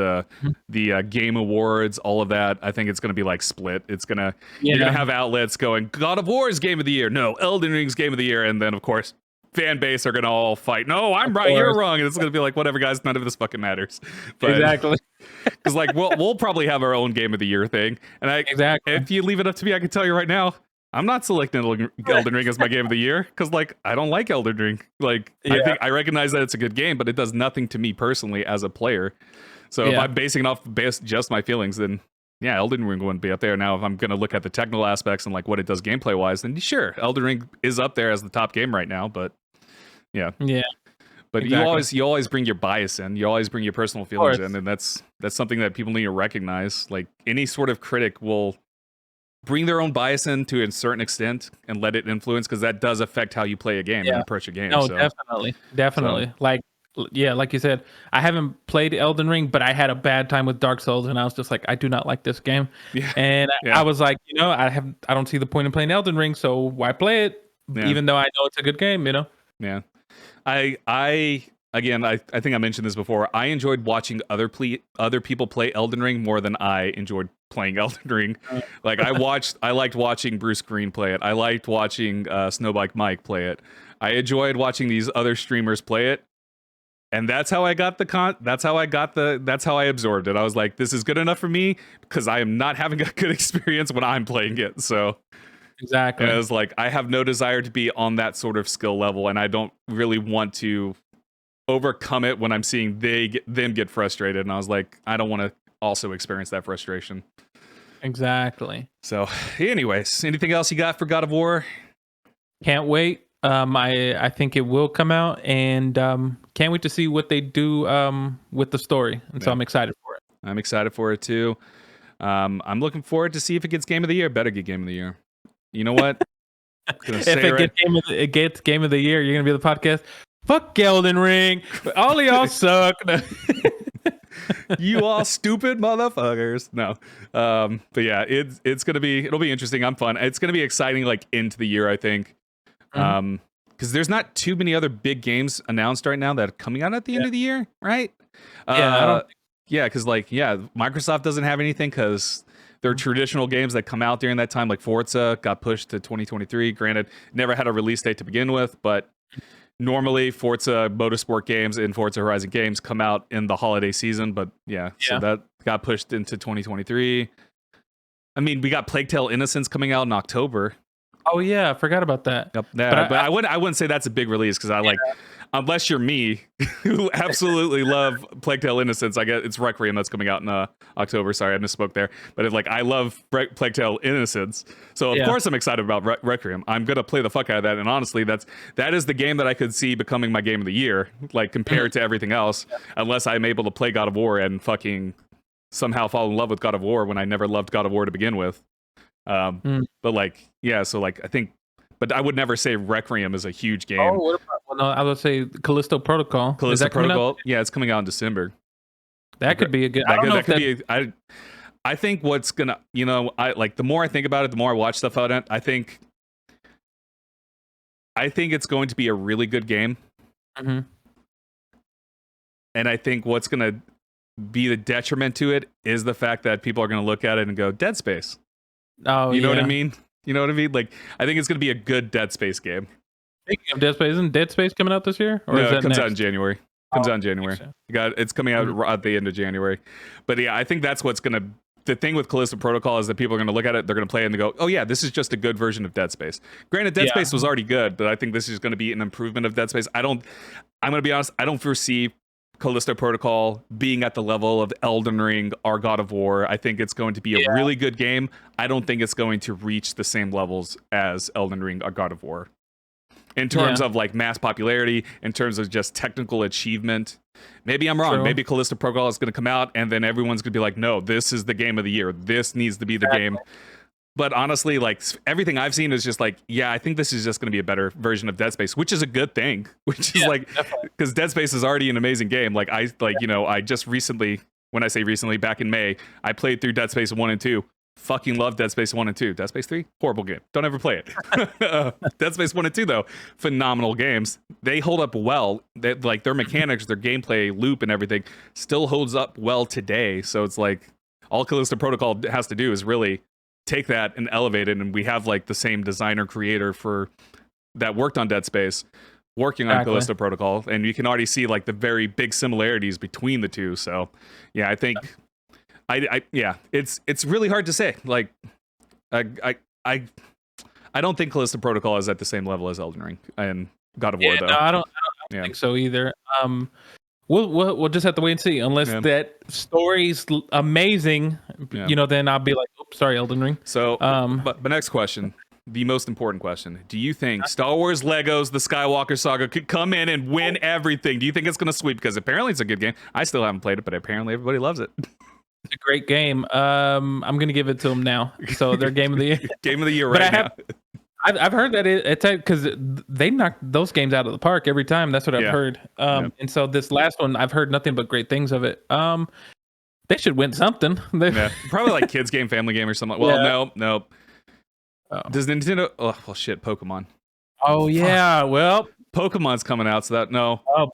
Speaker 1: the Game Awards, all of that, I think it's going to be like split. It's going to you're going to have outlets going God of War is game of the year. No, Elden Ring's game of the year, and then of course fan base are going to all fight. No, I'm right, you're wrong. And it's going to be like whatever guys, none of this fucking matters. But,
Speaker 2: exactly.
Speaker 1: Cuz like we'll probably have our own game of the year thing. And if you leave it up to me, I can tell you right now, I'm not selecting Elden Ring as my game of the year because, like, I don't like Elden Ring. Like, I recognize that it's a good game, but it does nothing to me personally as a player. So if I'm basing it off just my feelings, then yeah, Elden Ring wouldn't be up there. Now, if I'm going to look at the technical aspects and like what it does gameplay wise, then sure, Elden Ring is up there as the top game right now. But yeah. But you always bring your bias in. You always bring your personal feelings in, and that's something that people need to recognize. Like any sort of critic will bring their own bias in to a certain extent and let it influence, because that does affect how you play a game and approach a game.
Speaker 2: No, definitely. Like you said, I haven't played Elden Ring, but I had a bad time with Dark Souls, and I was just like, I do not like this game. And I was like, I don't see the point in playing Elden Ring, so why play it? Even though I know it's a good game,
Speaker 1: Yeah. I think I mentioned this before. I enjoyed watching other people play Elden Ring more than I enjoyed playing Elden Ring. Like I liked watching Bruce Green play it. I liked watching Snowbike Mike play it. I enjoyed watching these other streamers play it. And that's how I got that's how I absorbed it. I was like, this is good enough for me because I am not having a good experience when I'm playing it. So
Speaker 2: exactly.
Speaker 1: And I was like, I have no desire to be on that sort of skill level, and I don't really want to overcome it when I'm seeing them get frustrated. And I was like, I don't want to also experience that frustration.
Speaker 2: Exactly.
Speaker 1: So anyways, anything else you got for God of War?
Speaker 2: Can't wait. I think it will come out, and can't wait to see what they do with the story. And so I'm excited for it.
Speaker 1: I'm excited for it too. I'm looking forward to see if it gets Game of the Year. Better get Game of the Year. You know what?
Speaker 2: If it gets Game of the Year, you're gonna be the podcast. Fuck Elden Ring. All of y'all suck.
Speaker 1: You all stupid motherfuckers. No. But yeah, it'll be interesting. I'm fun. It's gonna be exciting like into the year, I think. Because there's not too many other big games announced right now that are coming out at the end of the year, right? Because Microsoft doesn't have anything because their traditional games that come out during that time, like Forza, got pushed to 2023. Granted, never had a release date to begin with, but normally Forza Motorsport games and Forza Horizon games come out in the holiday season. But so that got pushed into 2023. I mean, we got Plague Tale: Innocence coming out in October.
Speaker 2: Oh yeah, I forgot about that.
Speaker 1: Yep. But I wouldn't say that's a big release because unless you're me, who absolutely love Plague Tale: Innocence. I guess it's Requiem that's coming out in October. Sorry, I misspoke there. But I love Plague Tale: Innocence. So of course I'm excited about Requiem. I'm gonna play the fuck out of that. And honestly, that is the game that I could see becoming my game of the year, like compared to everything else. Unless I'm able to play God of War and fucking somehow fall in love with God of War when I never loved God of War to begin with. But I think, but I would never say Requiem is a huge game.
Speaker 2: Oh, what about, well, no, I would say Callisto Protocol.
Speaker 1: Callisto Protocol, it's coming out in December.
Speaker 2: That could be a good.
Speaker 1: I think what's gonna, the more I think about it, the more I watch stuff on it. I think it's going to be a really good game.
Speaker 2: Mm-hmm.
Speaker 1: And I think what's gonna be the detriment to it is the fact that people are gonna look at it and go, Dead Space.
Speaker 2: Oh,
Speaker 1: you know what I mean? You know what I mean? Like, I think it's going to be a good Dead Space game.
Speaker 2: Speaking of Dead Space, isn't Dead Space coming out this year?
Speaker 1: Or no, it comes out in January. Comes out in January. It's coming out at the end of January. But yeah, I think that's what's gonna. The thing with Callisto Protocol is that people are going to look at it, they're going to play it and they go, oh yeah, this is just a good version of Dead Space. Granted, Dead Space was already good, but I think this is going to be an improvement of Dead Space. I'm going to be honest, I don't foresee Callisto Protocol being at the level of Elden Ring or God of War. I think it's going to be a really good game. I don't think it's going to reach the same levels as Elden Ring or God of War. In terms of like mass popularity, in terms of just technical achievement. Maybe I'm wrong. True. Maybe Callisto Protocol is going to come out and then everyone's going to be like, no, this is the game of the year. This needs to be the game. But honestly, like everything I've seen is just like, yeah, I think this is just going to be a better version of Dead Space, which is a good thing. Which is like, because Dead Space is already an amazing game. Like I just recently, when I say recently, back in May, I played through Dead Space 1 and 2. Fucking love Dead Space 1 and 2. Dead Space 3, horrible game. Don't ever play it. Dead Space 1 and 2, though, phenomenal games. They hold up well. Like their mechanics, their gameplay loop and everything still holds up well today. So it's like all Callisto Protocol has to do is really take that and elevate it. And we have like the same designer creator for that worked on Dead Space working on Callisto Protocol. And you can already see like the very big similarities between the two. So yeah, I think... it's really hard to say. Like, I don't think Callisto Protocol is at the same level as Elden Ring and God of War, though.
Speaker 2: No, I don't think so either. We'll just have to wait and see. Unless that story's amazing, then I'll be like, oops, sorry, Elden Ring.
Speaker 1: So, but next question, the most important question: do you think Star Wars Legos: The Skywalker Saga could come in and win everything? Do you think it's going to sweep? Because apparently it's a good game. I still haven't played it, but apparently everybody loves it.
Speaker 2: It's a great game. I'm going to give it to them now. So they're game of the year.
Speaker 1: Game of the year right now.
Speaker 2: I've heard that it's because they knock those games out of the park every time. That's what I've heard. And so this last one, I've heard nothing but great things of it. They should win something.
Speaker 1: Probably like kids game, family game or something. Well, no. Does Nintendo? Oh, well, shit. Pokemon.
Speaker 2: Oh yeah. Well,
Speaker 1: Pokemon's coming out, so that no.
Speaker 2: Oh boy.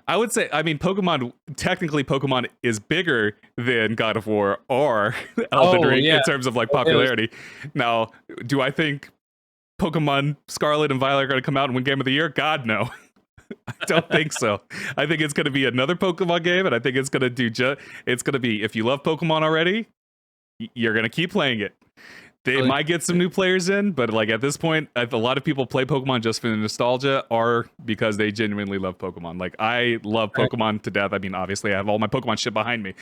Speaker 1: I would say, technically Pokemon is bigger than God of War or Elden Ring in terms of like popularity. Now, do I think Pokemon Scarlet and Violet are going to come out and win Game of the Year? God, no. I don't think so. I think it's going to be another Pokemon game, and I think it's going to it's going to be, if you love Pokemon already, you're going to keep playing it. They might get some new players in, but like at this point, a lot of people play Pokemon just for the nostalgia or because they genuinely love Pokemon. Like I love Pokemon to death. I mean, obviously I have all my Pokemon shit behind me.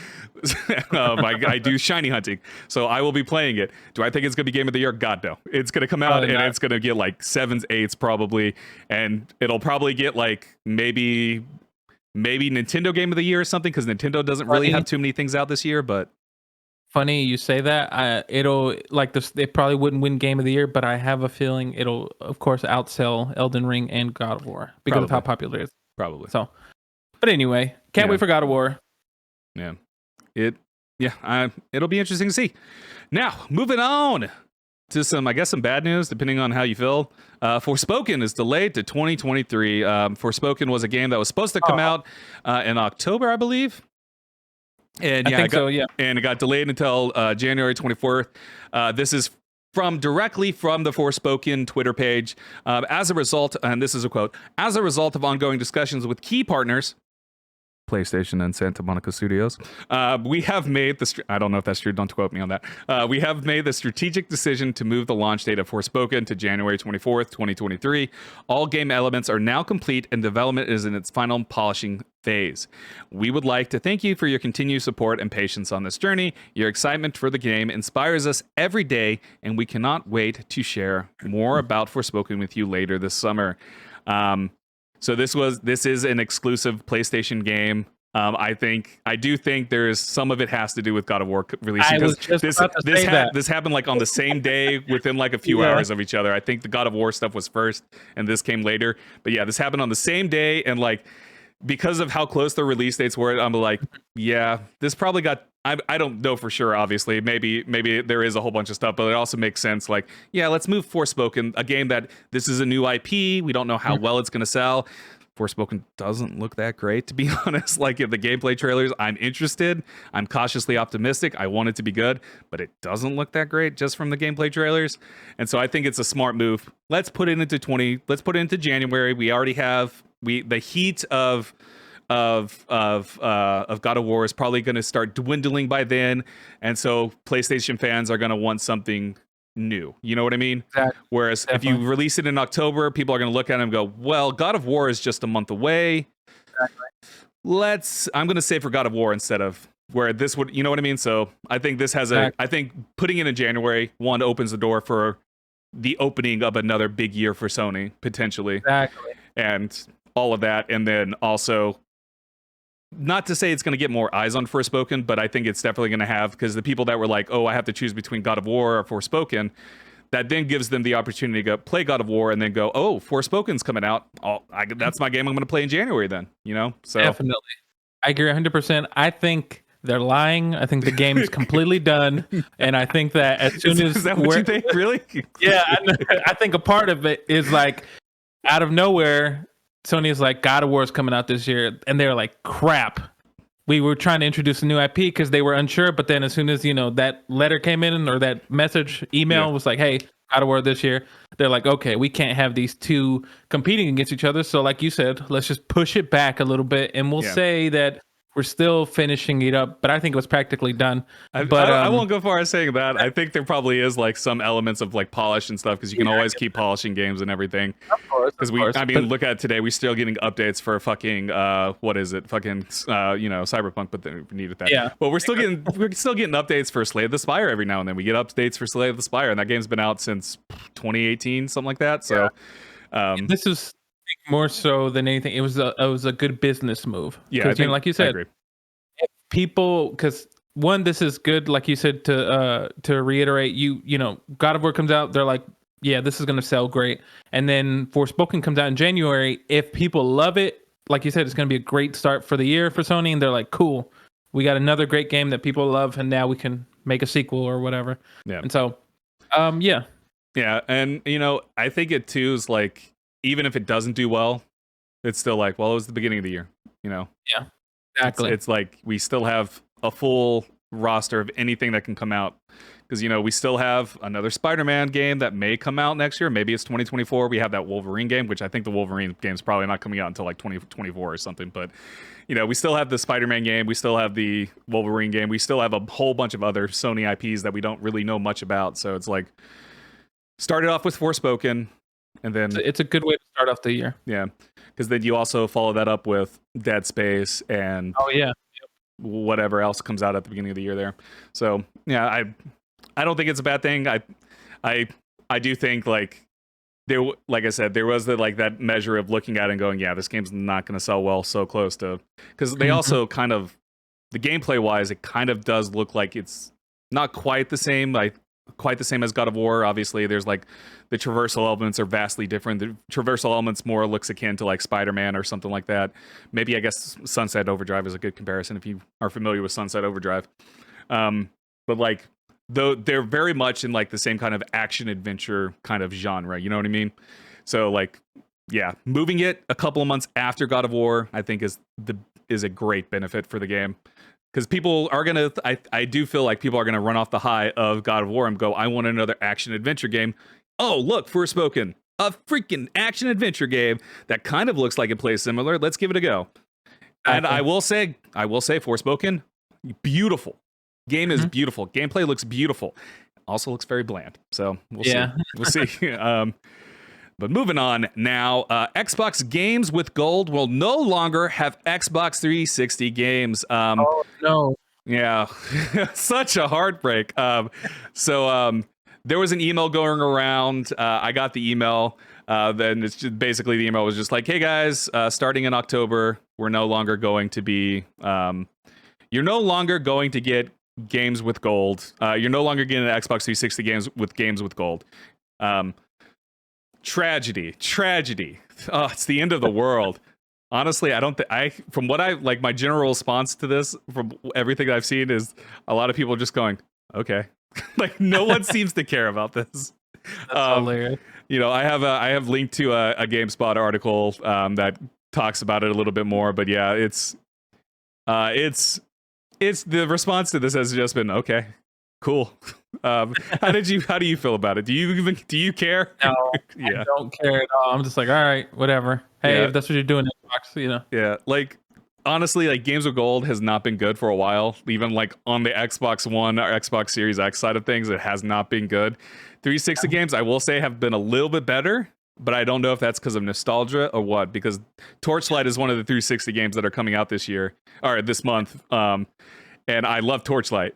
Speaker 1: I do shiny hunting, so I will be playing it. Do I think it's going to be Game of the Year? God, no. It's going to come out and it's going to get like 7s, 8s probably. And it'll probably get like maybe Nintendo Game of the Year or something because Nintendo doesn't really have too many things out this year, but...
Speaker 2: Funny you say that. It'll like this. It probably wouldn't win Game of the Year, but I have a feeling it'll, of course, outsell Elden Ring and God of War because of how popular it is.
Speaker 1: Probably.
Speaker 2: So, but anyway, can't wait for God of War.
Speaker 1: Yeah, it'll be interesting to see. Now, moving on to some bad news, depending on how you feel. Forspoken is delayed to 2023. Forspoken was a game that was supposed to come out in October, I believe. And
Speaker 2: I think so.
Speaker 1: And it got delayed until January 24th. This is directly from the Forspoken Twitter page. As a result, and this is a quote, as a result of ongoing discussions with key partners, PlayStation and Santa Monica Studios, we have made I don't know if that's true, don't quote me on that. We have made the strategic decision to move the launch date of Forspoken to January 24th, 2023. All game elements are now complete and development is in its final polishing phase. We would like to thank you for your continued support and patience on this journey. Your excitement for the game inspires us every day, and we cannot wait to share more about Forspoken with you later this summer. So this is an exclusive PlayStation game. I do think there's some of it has to do with God of War releasing because this happened like on the same day within like a few hours of each other. I think the God of War stuff was first and this came later. But yeah, this happened on the same day and like because of how close the release dates were, I'm like, yeah, this probably got. I don't know for sure, obviously. Maybe there is a whole bunch of stuff, but it also makes sense. Like, yeah, let's move Forspoken, a game that this is a new IP. We don't know how well it's going to sell. Forspoken doesn't look that great, to be honest. Like, if the gameplay trailers, I'm interested. I'm cautiously optimistic. I want it to be good, but it doesn't look that great just from the gameplay trailers. And so I think it's a smart move. Let's put it into January. We already have the heat of of God of War is probably going to start dwindling by then, and so PlayStation fans are going to want something new. You know what I mean?
Speaker 2: Exactly.
Speaker 1: Whereas
Speaker 2: Definitely.
Speaker 1: if you release it in October, people are going to look at it and go, "Well, God of War is just a month away.
Speaker 2: Exactly.
Speaker 1: I'm going to say for God of War instead of where this would, you know what I mean?" So I think this has
Speaker 2: Exactly.
Speaker 1: I think putting it in January opens the door for the opening of another big year for Sony potentially,
Speaker 2: Exactly.
Speaker 1: and all of that, and then also. Not to say it's going to get more eyes on Forspoken, but I think it's definitely going to have, because the people that were like, "Oh, I have to choose between God of War or Forspoken," that then gives them the opportunity to go play God of War and then go, "Oh, Forspoken's coming out. That's my game I'm going to play in January then." You know, so
Speaker 2: Definitely. I agree 100%. I think they're lying. I think the game is completely done, and I think that as soon as
Speaker 1: is that what you think? Really?
Speaker 2: Yeah, I think a part of it is like out of nowhere, Sony is like, God of War is coming out this year, and they're like, crap. We were trying to introduce a new IP because they were unsure, but then as soon as that letter came in or that email was like, hey, God of War this year, they're like, okay, we can't have these two competing against each other. So like you said, let's just push it back a little bit, and we'll say that we're still finishing it up, but I think it was practically done.
Speaker 1: I won't go far as saying that. I think there probably is like some elements of like polish and stuff, because you can always keep polishing games and everything.
Speaker 2: Of course.
Speaker 1: Because look at today, we're still getting updates for fucking what is it? Fucking Cyberpunk, but then we needed that.
Speaker 2: Yeah.
Speaker 1: But we're still getting updates for Slay of the Spire every now and then. We get updates for Slay of the Spire, and that game's been out since 2018, something like that. So
Speaker 2: this is more so than anything, it was a good business move.
Speaker 1: Yeah,
Speaker 2: like you said, if people, because one, this is good, like you said, to reiterate, God of War comes out, they're like, yeah, this is gonna sell great, and then Forspoken comes out in January. If people love it, like you said, it's gonna be a great start for the year for Sony, and they're like, cool, we got another great game that people love, and now we can make a sequel or whatever.
Speaker 1: Yeah.
Speaker 2: And so,
Speaker 1: yeah, and I think it too is like, even if it doesn't do well, it's still like, well, it was the beginning of the year,
Speaker 2: Yeah, exactly.
Speaker 1: It's like we still have a full roster of anything that can come out, because we still have another Spider-Man game that may come out next year. Maybe it's 2024. We have that Wolverine game, which I think the Wolverine game's probably not coming out until like 2024 or something. But we still have the Spider-Man game. We still have the Wolverine game. We still have a whole bunch of other Sony IPs that we don't really know much about. So it's like, started off with Forspoken. And then
Speaker 2: it's a good way to start off the year.
Speaker 1: Yeah, because then you also follow that up with Dead Space and whatever else comes out at the beginning of the year there. So yeah, I don't think it's a bad thing. I do think like I said, there was that measure of looking at it and going, yeah, this game's not going to sell well so close to, because they also kind of, the gameplay wise, it kind of does look like it's not quite the same as God of War. Obviously, there's like the traversal elements are vastly different. The traversal elements more looks akin to like Spider-Man or something like that. Maybe I guess Sunset Overdrive is a good comparison if you are familiar with Sunset Overdrive. But like, though they're very much in like the same kind of action adventure kind of genre. You know what I mean? So like, yeah, moving it a couple of months after God of War, I think is a great benefit for the game. Because people are gonna, I do feel like people are gonna run off the high of God of War and go, I want another action adventure game. Oh, look, Forspoken, a freaking action adventure game that kind of looks like it plays similar. Let's give it a go. And I will say, Forspoken, beautiful game is beautiful. Gameplay looks beautiful. Also looks very bland. So we'll see. But moving on now, Xbox games with gold will no longer have Xbox 360 games.
Speaker 2: Oh, no.
Speaker 1: Yeah, such a heartbreak. So there was an email going around. I got the email. Then it's just, basically the email was just like, hey guys, starting in October, we're no longer going to be, you're no longer going to get games with gold. You're no longer getting Xbox 360 games with gold. Tragedy. Oh, it's the end of the world. Honestly, I don't from what I like, my general response to this from everything I've seen is a lot of people just going, okay. Like no one seems to care about this.
Speaker 2: That's hilarious.
Speaker 1: I have linked to a GameSpot article that talks about it a little bit more, but yeah, it's the response to this has just been okay, cool. How do you feel about it? Do you care?
Speaker 2: No,
Speaker 1: yeah.
Speaker 2: I don't care at all. I'm just like, all right, whatever. Hey, if that's what you're doing, Xbox,
Speaker 1: Yeah, like honestly, like Games with Gold has not been good for a while. Even like on the Xbox One or Xbox Series X side of things, it has not been good. 360 games, I will say, have been a little bit better, but I don't know if that's because of nostalgia or what. Because Torchlight is one of the 360 games that are coming out this year or this month, and I love Torchlight,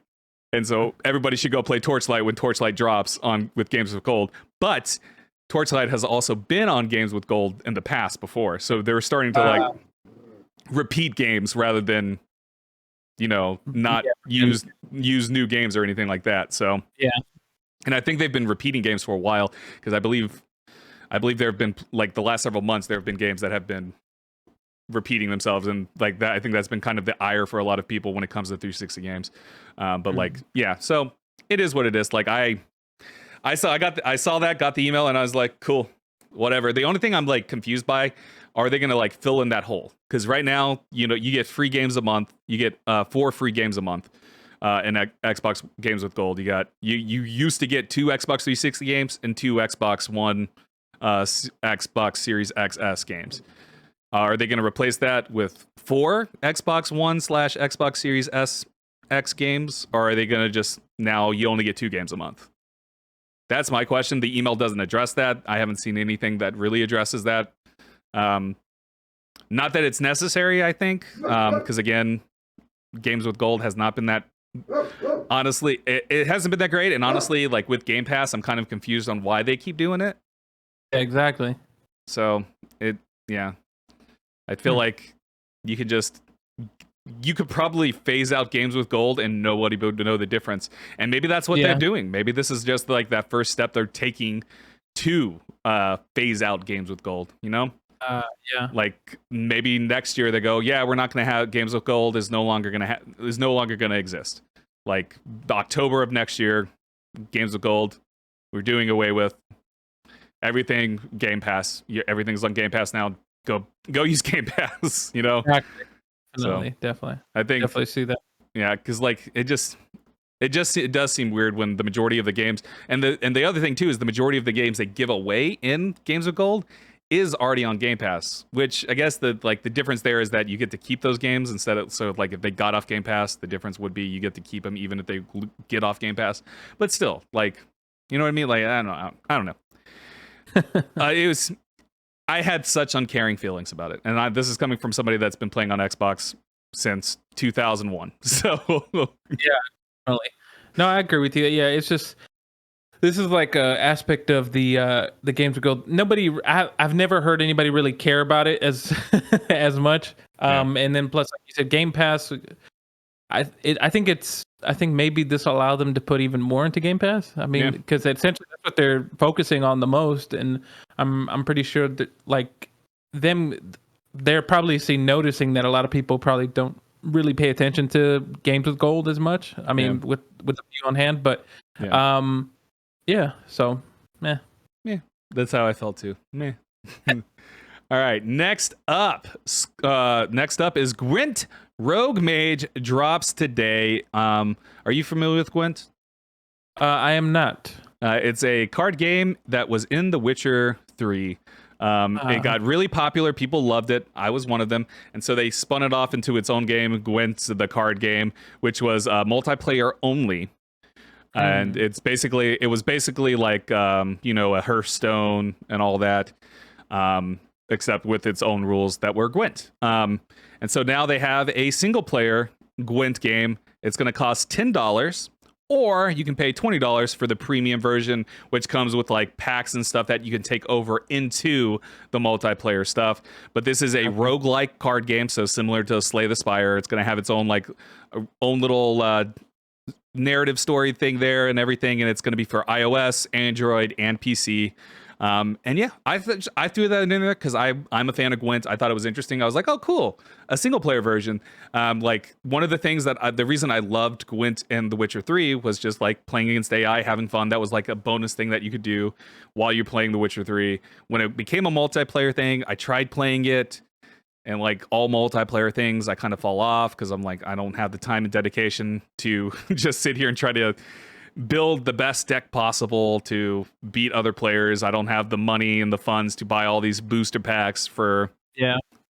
Speaker 1: and so everybody should go play Torchlight when Torchlight drops on with Games with Gold. But Torchlight has also been on Games with Gold in the past before, so they're starting to like repeat games rather than, you know, not use new games or anything like that. So
Speaker 2: yeah,
Speaker 1: and I think they've been repeating games for a while, because I believe there have been, like, the last several months there have been games that have been repeating themselves, and like that, I think that's been kind of the ire for a lot of people when it comes to 360 games. But like, yeah, so it is what it is. Like I saw that, got the email, and I was like, cool, whatever. The only thing I'm like confused by, are they gonna like fill in that hole? Because right now, you know, you get free games a month. You get 4 free games a month in Xbox Games with Gold. You used to get 2 Xbox 360 games and 2 Xbox One, Xbox Series XS games. Are they going to replace that with 4 Xbox One / Xbox Series X games, or are they going to just now you only get 2 games a month? That's my question. The email doesn't address that. I haven't seen anything that really addresses that. Not that it's necessary, I think, because again, Games with Gold has not been that. Honestly, it hasn't been that great, and honestly, like with Game Pass, I'm kind of confused on why they keep doing it.
Speaker 2: Exactly.
Speaker 1: So I feel like you could probably phase out Games with Gold and nobody would know the difference. And maybe that's what they're doing. Maybe this is just like that first step they're taking to phase out Games with Gold, you know? Like maybe next year they go, yeah, we're not going to have Games with Gold is no longer going to exist. Like the October of next year, Games with Gold, we're doing away with everything Game Pass. Everything's on Game Pass now. Go use Game Pass, you know?
Speaker 2: Definitely.
Speaker 1: I think
Speaker 2: definitely see that.
Speaker 1: Yeah, because like it does seem weird when the majority of the games, and the other thing too is the majority of the games they give away in Games with Gold is already on Game Pass, which I guess the difference there is that you get to keep those games instead of, so like if they got off Game Pass, the difference would be you get to keep them even if they get off Game Pass. But still, like, you know what I mean? Like I don't know. I had such uncaring feelings about it, and this is coming from somebody that's been playing on Xbox since 2001. So
Speaker 2: yeah, totally. No, I agree with you. Yeah, it's just this is like a aspect of the Games with Gold. I've never heard anybody really care about it as as much. And then plus, like you said, Game Pass. I think maybe this will allow them to put even more into Game Pass. I mean, because essentially that's what they're focusing on the most, and I'm pretty sure that like they're probably noticing that a lot of people probably don't really pay attention to Games with Gold as much. I mean, with the view on hand, but so
Speaker 1: that's how I felt too. Meh. All right, next up is Gwent Rogue Mage drops today. Are you familiar with Gwent?
Speaker 2: I am not.
Speaker 1: It's a card game that was in The Witcher 3. It got really popular. People loved it. I was one of them. And so they spun it off into its own game, Gwent, the card game, which was multiplayer only. And it was basically like, a Hearthstone and all that. Except with its own rules that were Gwent. And so now they have a single player Gwent game. It's going to cost $10, or you can pay $20 for the premium version, which comes with like packs and stuff that you can take over into the multiplayer stuff. But this is a roguelike card game, so similar to Slay the Spire. It's going to have its own own little narrative story thing there and everything, and it's going to be for iOS, Android, and PC. And yeah, I threw that in there because I'm a fan of Gwent. I thought it was interesting. I was like, oh, cool, a single player version. Like one of the things the reason I loved Gwent and The Witcher 3 was just like playing against AI, having fun. That was like a bonus thing that you could do while you're playing The Witcher 3. When it became a multiplayer thing, I tried playing it, and like all multiplayer things, I kind of fall off because I'm like, I don't have the time and dedication to just sit here and try to build the best deck possible to beat other players. I don't have the money and the funds to buy all these booster packs for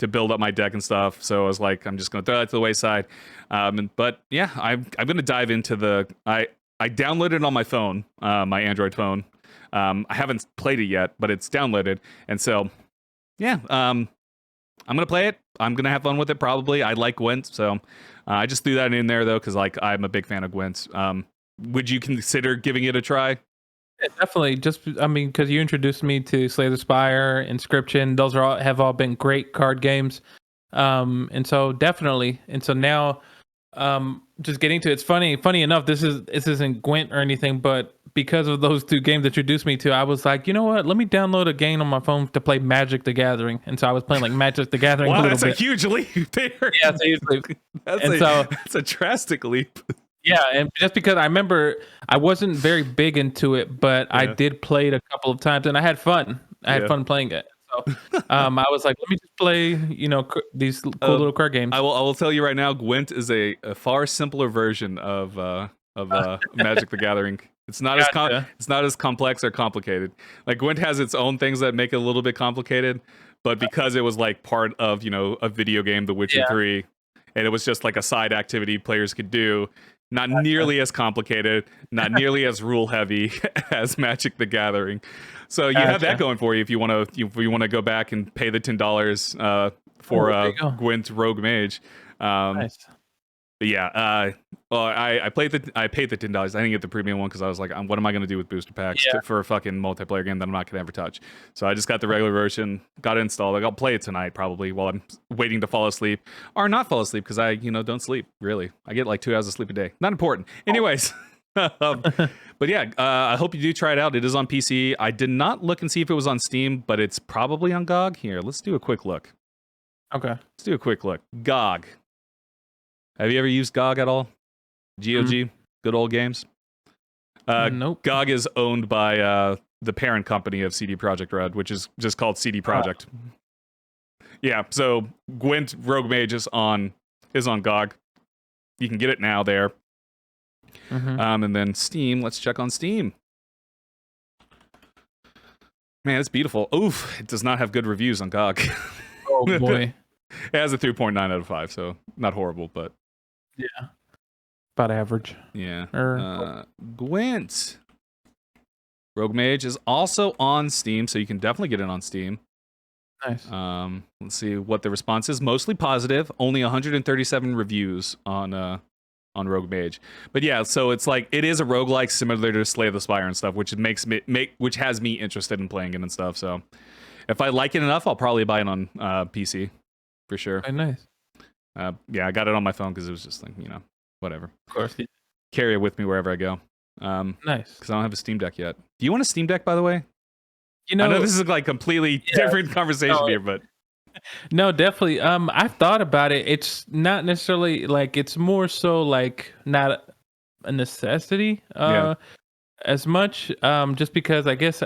Speaker 1: to build up my deck and stuff. So I was like, I'm just gonna throw that to the wayside. But yeah, I'm gonna dive into the. I downloaded it on my phone, my Android phone. I haven't played it yet, but it's downloaded, and so yeah, I'm gonna play it. I'm gonna have fun with it. Probably. I like Gwent, so I just threw that in there though because like I'm a big fan of Gwent. Would you consider giving it a try?
Speaker 2: Yeah, definitely. Just I mean, because you introduced me to Slay the Spire, Inscription. Those have all been great card games. And so definitely. And so now, just getting to it's funny enough. This isn't Gwent or anything, but because of those two games that introduced me to, I was like, you know what? Let me download a game on my phone to play Magic the Gathering. And so I was playing like Magic the Gathering.
Speaker 1: Wow,
Speaker 2: a
Speaker 1: that's
Speaker 2: bit.
Speaker 1: a huge leap there.
Speaker 2: Yeah, it's a huge leap.
Speaker 1: That's a drastic leap.
Speaker 2: Yeah, and just because I remember I wasn't very big into it, but I did play it a couple of times and I had fun. I had fun playing it. So I was like, let me just play, these cool little card games.
Speaker 1: I will tell you right now, Gwent is a far simpler version of Magic the Gathering. It's not it's not as complex or complicated. Like Gwent has its own things that make it a little bit complicated, but because it was like part of a video game, The Witcher 3, and it was just like a side activity players could do. Not nearly as complicated, not nearly as rule heavy as Magic the Gathering. So you have that going for you if you want to go back and pay the $10 for Gwent Rogue Mage.
Speaker 2: Nice.
Speaker 1: But yeah, well, I paid the $10. I didn't get the premium one because I was like, what am I going to do with booster packs for a fucking multiplayer game that I'm not going to ever touch? So I just got the regular version, got it installed. Like I'll play it tonight probably while I'm waiting to fall asleep or not fall asleep because I don't sleep really. I get like 2 hours of sleep a day. Not important. Anyways. But yeah, I hope you do try it out. It is on PC. I did not look and see if it was on Steam, but it's probably on GOG. Here, let's do a quick look.
Speaker 2: Okay.
Speaker 1: Let's do a quick look. GOG. Have you ever used GOG at all? GOG? Good old games?
Speaker 2: Nope.
Speaker 1: GOG is owned by the parent company of CD Projekt Red, which is just called CD Projekt. Yeah, so Gwent Rogue Mage is on GOG. You can get it now there. And then Steam, let's check on Steam. Man, it's beautiful. Oof, it does not have good reviews on GOG.
Speaker 2: Oh boy.
Speaker 1: It has a 3.9 out of 5, so not horrible, but
Speaker 2: yeah, about average.
Speaker 1: Yeah. Gwent Rogue Mage is also on Steam, so you can definitely get it on Steam.
Speaker 2: Nice.
Speaker 1: Let's see what the response is. Mostly positive. Only 137 reviews on Rogue Mage. But yeah, so it's like it is a roguelike similar to Slay the Spire and stuff, which which has me interested in playing it and stuff. So if I like it enough, I'll probably buy it on PC for sure.
Speaker 2: Very nice.
Speaker 1: Yeah, I got it on my phone because it was just like, whatever.
Speaker 2: Of course.
Speaker 1: Carry it with me wherever I go.
Speaker 2: Nice.
Speaker 1: Because I don't have a Steam Deck yet. Do you want a Steam Deck, by the way?
Speaker 2: I know
Speaker 1: this is like completely different conversation here, but
Speaker 2: no, definitely. I've thought about it. It's not necessarily like it's more so like not a necessity as much. Just because I guess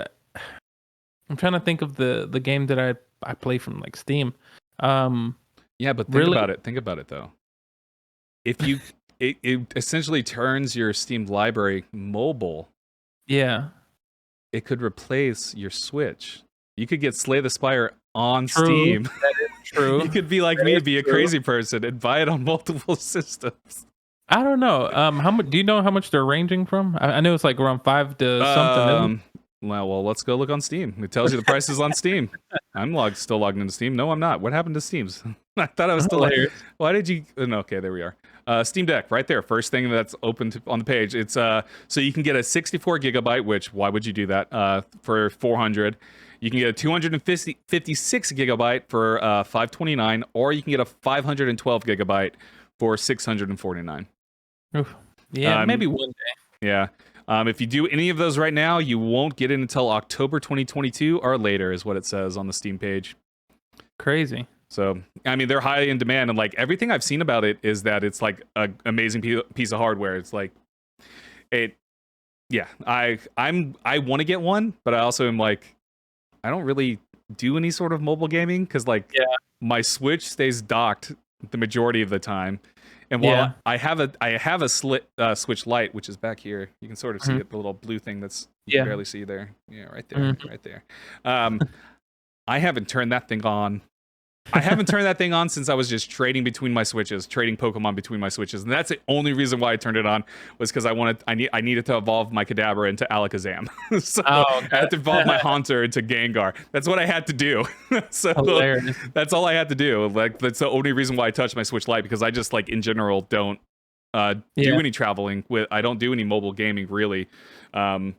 Speaker 2: I'm trying to think of the game that I play from like Steam.
Speaker 1: Yeah, but think about it though. If you it essentially turns your Steam library mobile.
Speaker 2: Yeah.
Speaker 1: It could replace your Switch. You could get Slay the Spire on
Speaker 2: True.
Speaker 1: Steam.
Speaker 2: That is true.
Speaker 1: You could be like me, be a crazy person, and buy it on multiple systems.
Speaker 2: I don't know. How much? Do you know how much they're ranging from? I know it's like around 5 to something.
Speaker 1: Well, let's go look on Steam. It tells you the prices on Steam. I'm still logged into Steam. No, I'm not. What happened to Steam's? I thought I was still. Why did you? No, okay, there we are. Steam Deck, right there. First thing that's open on the page. It's so you can get a 64 gigabyte. Which why would you do that? For 400. You can get a 256 gigabyte for 529, or you can get a 512 gigabyte for 649.
Speaker 2: Oof. Yeah, maybe one day.
Speaker 1: Yeah. If you do any of those right now, you won't get it until October 2022 or later, is what it says on the Steam page.
Speaker 2: Crazy.
Speaker 1: So, I mean, they're high in demand, and like everything I've seen about it is that it's like an amazing piece of hardware. It's like yeah. I want to get one, but I also am like, I don't really do any sort of mobile gaming because like my Switch stays docked the majority of the time. And while I have a Switch Lite, which is back here, you can sort of see it, the little blue thing that's you can barely see there. Yeah, right there, right there. I haven't turned that thing on I haven't turned that thing on since I was just trading between my Switches, trading Pokemon between my Switches, and that's the only reason why I turned it on was because I needed to evolve my Kadabra into Alakazam. So I had to evolve my Haunter into Gengar. That's what I had to do. So
Speaker 2: Hilarious.
Speaker 1: that's all I had to do. Like that's the only reason why I touched my Switch Lite, because I just like in general don't do any traveling with. I don't do any mobile gaming really. I'll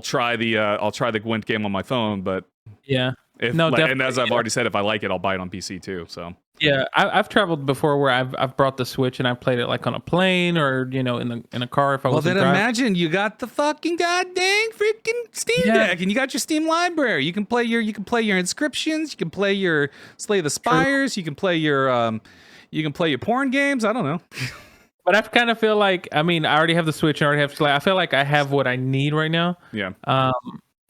Speaker 1: try the Gwent game on my phone, but
Speaker 2: Yeah.
Speaker 1: And as I've already said, if I like it, I'll buy it on PC too. So
Speaker 2: yeah, I've traveled before where I've brought the Switch and I played it like on a plane or in a car if I was.
Speaker 1: Well, then imagine you got the fucking goddamn freaking Steam Deck and you got your Steam library. You can play your Inscriptions. You can play your Slay the Spires. You can play your porn games. I don't know.
Speaker 2: But I kind of feel like, I mean, I already have the Switch. I already have Slay. I feel like I have what I need right now.
Speaker 1: Yeah.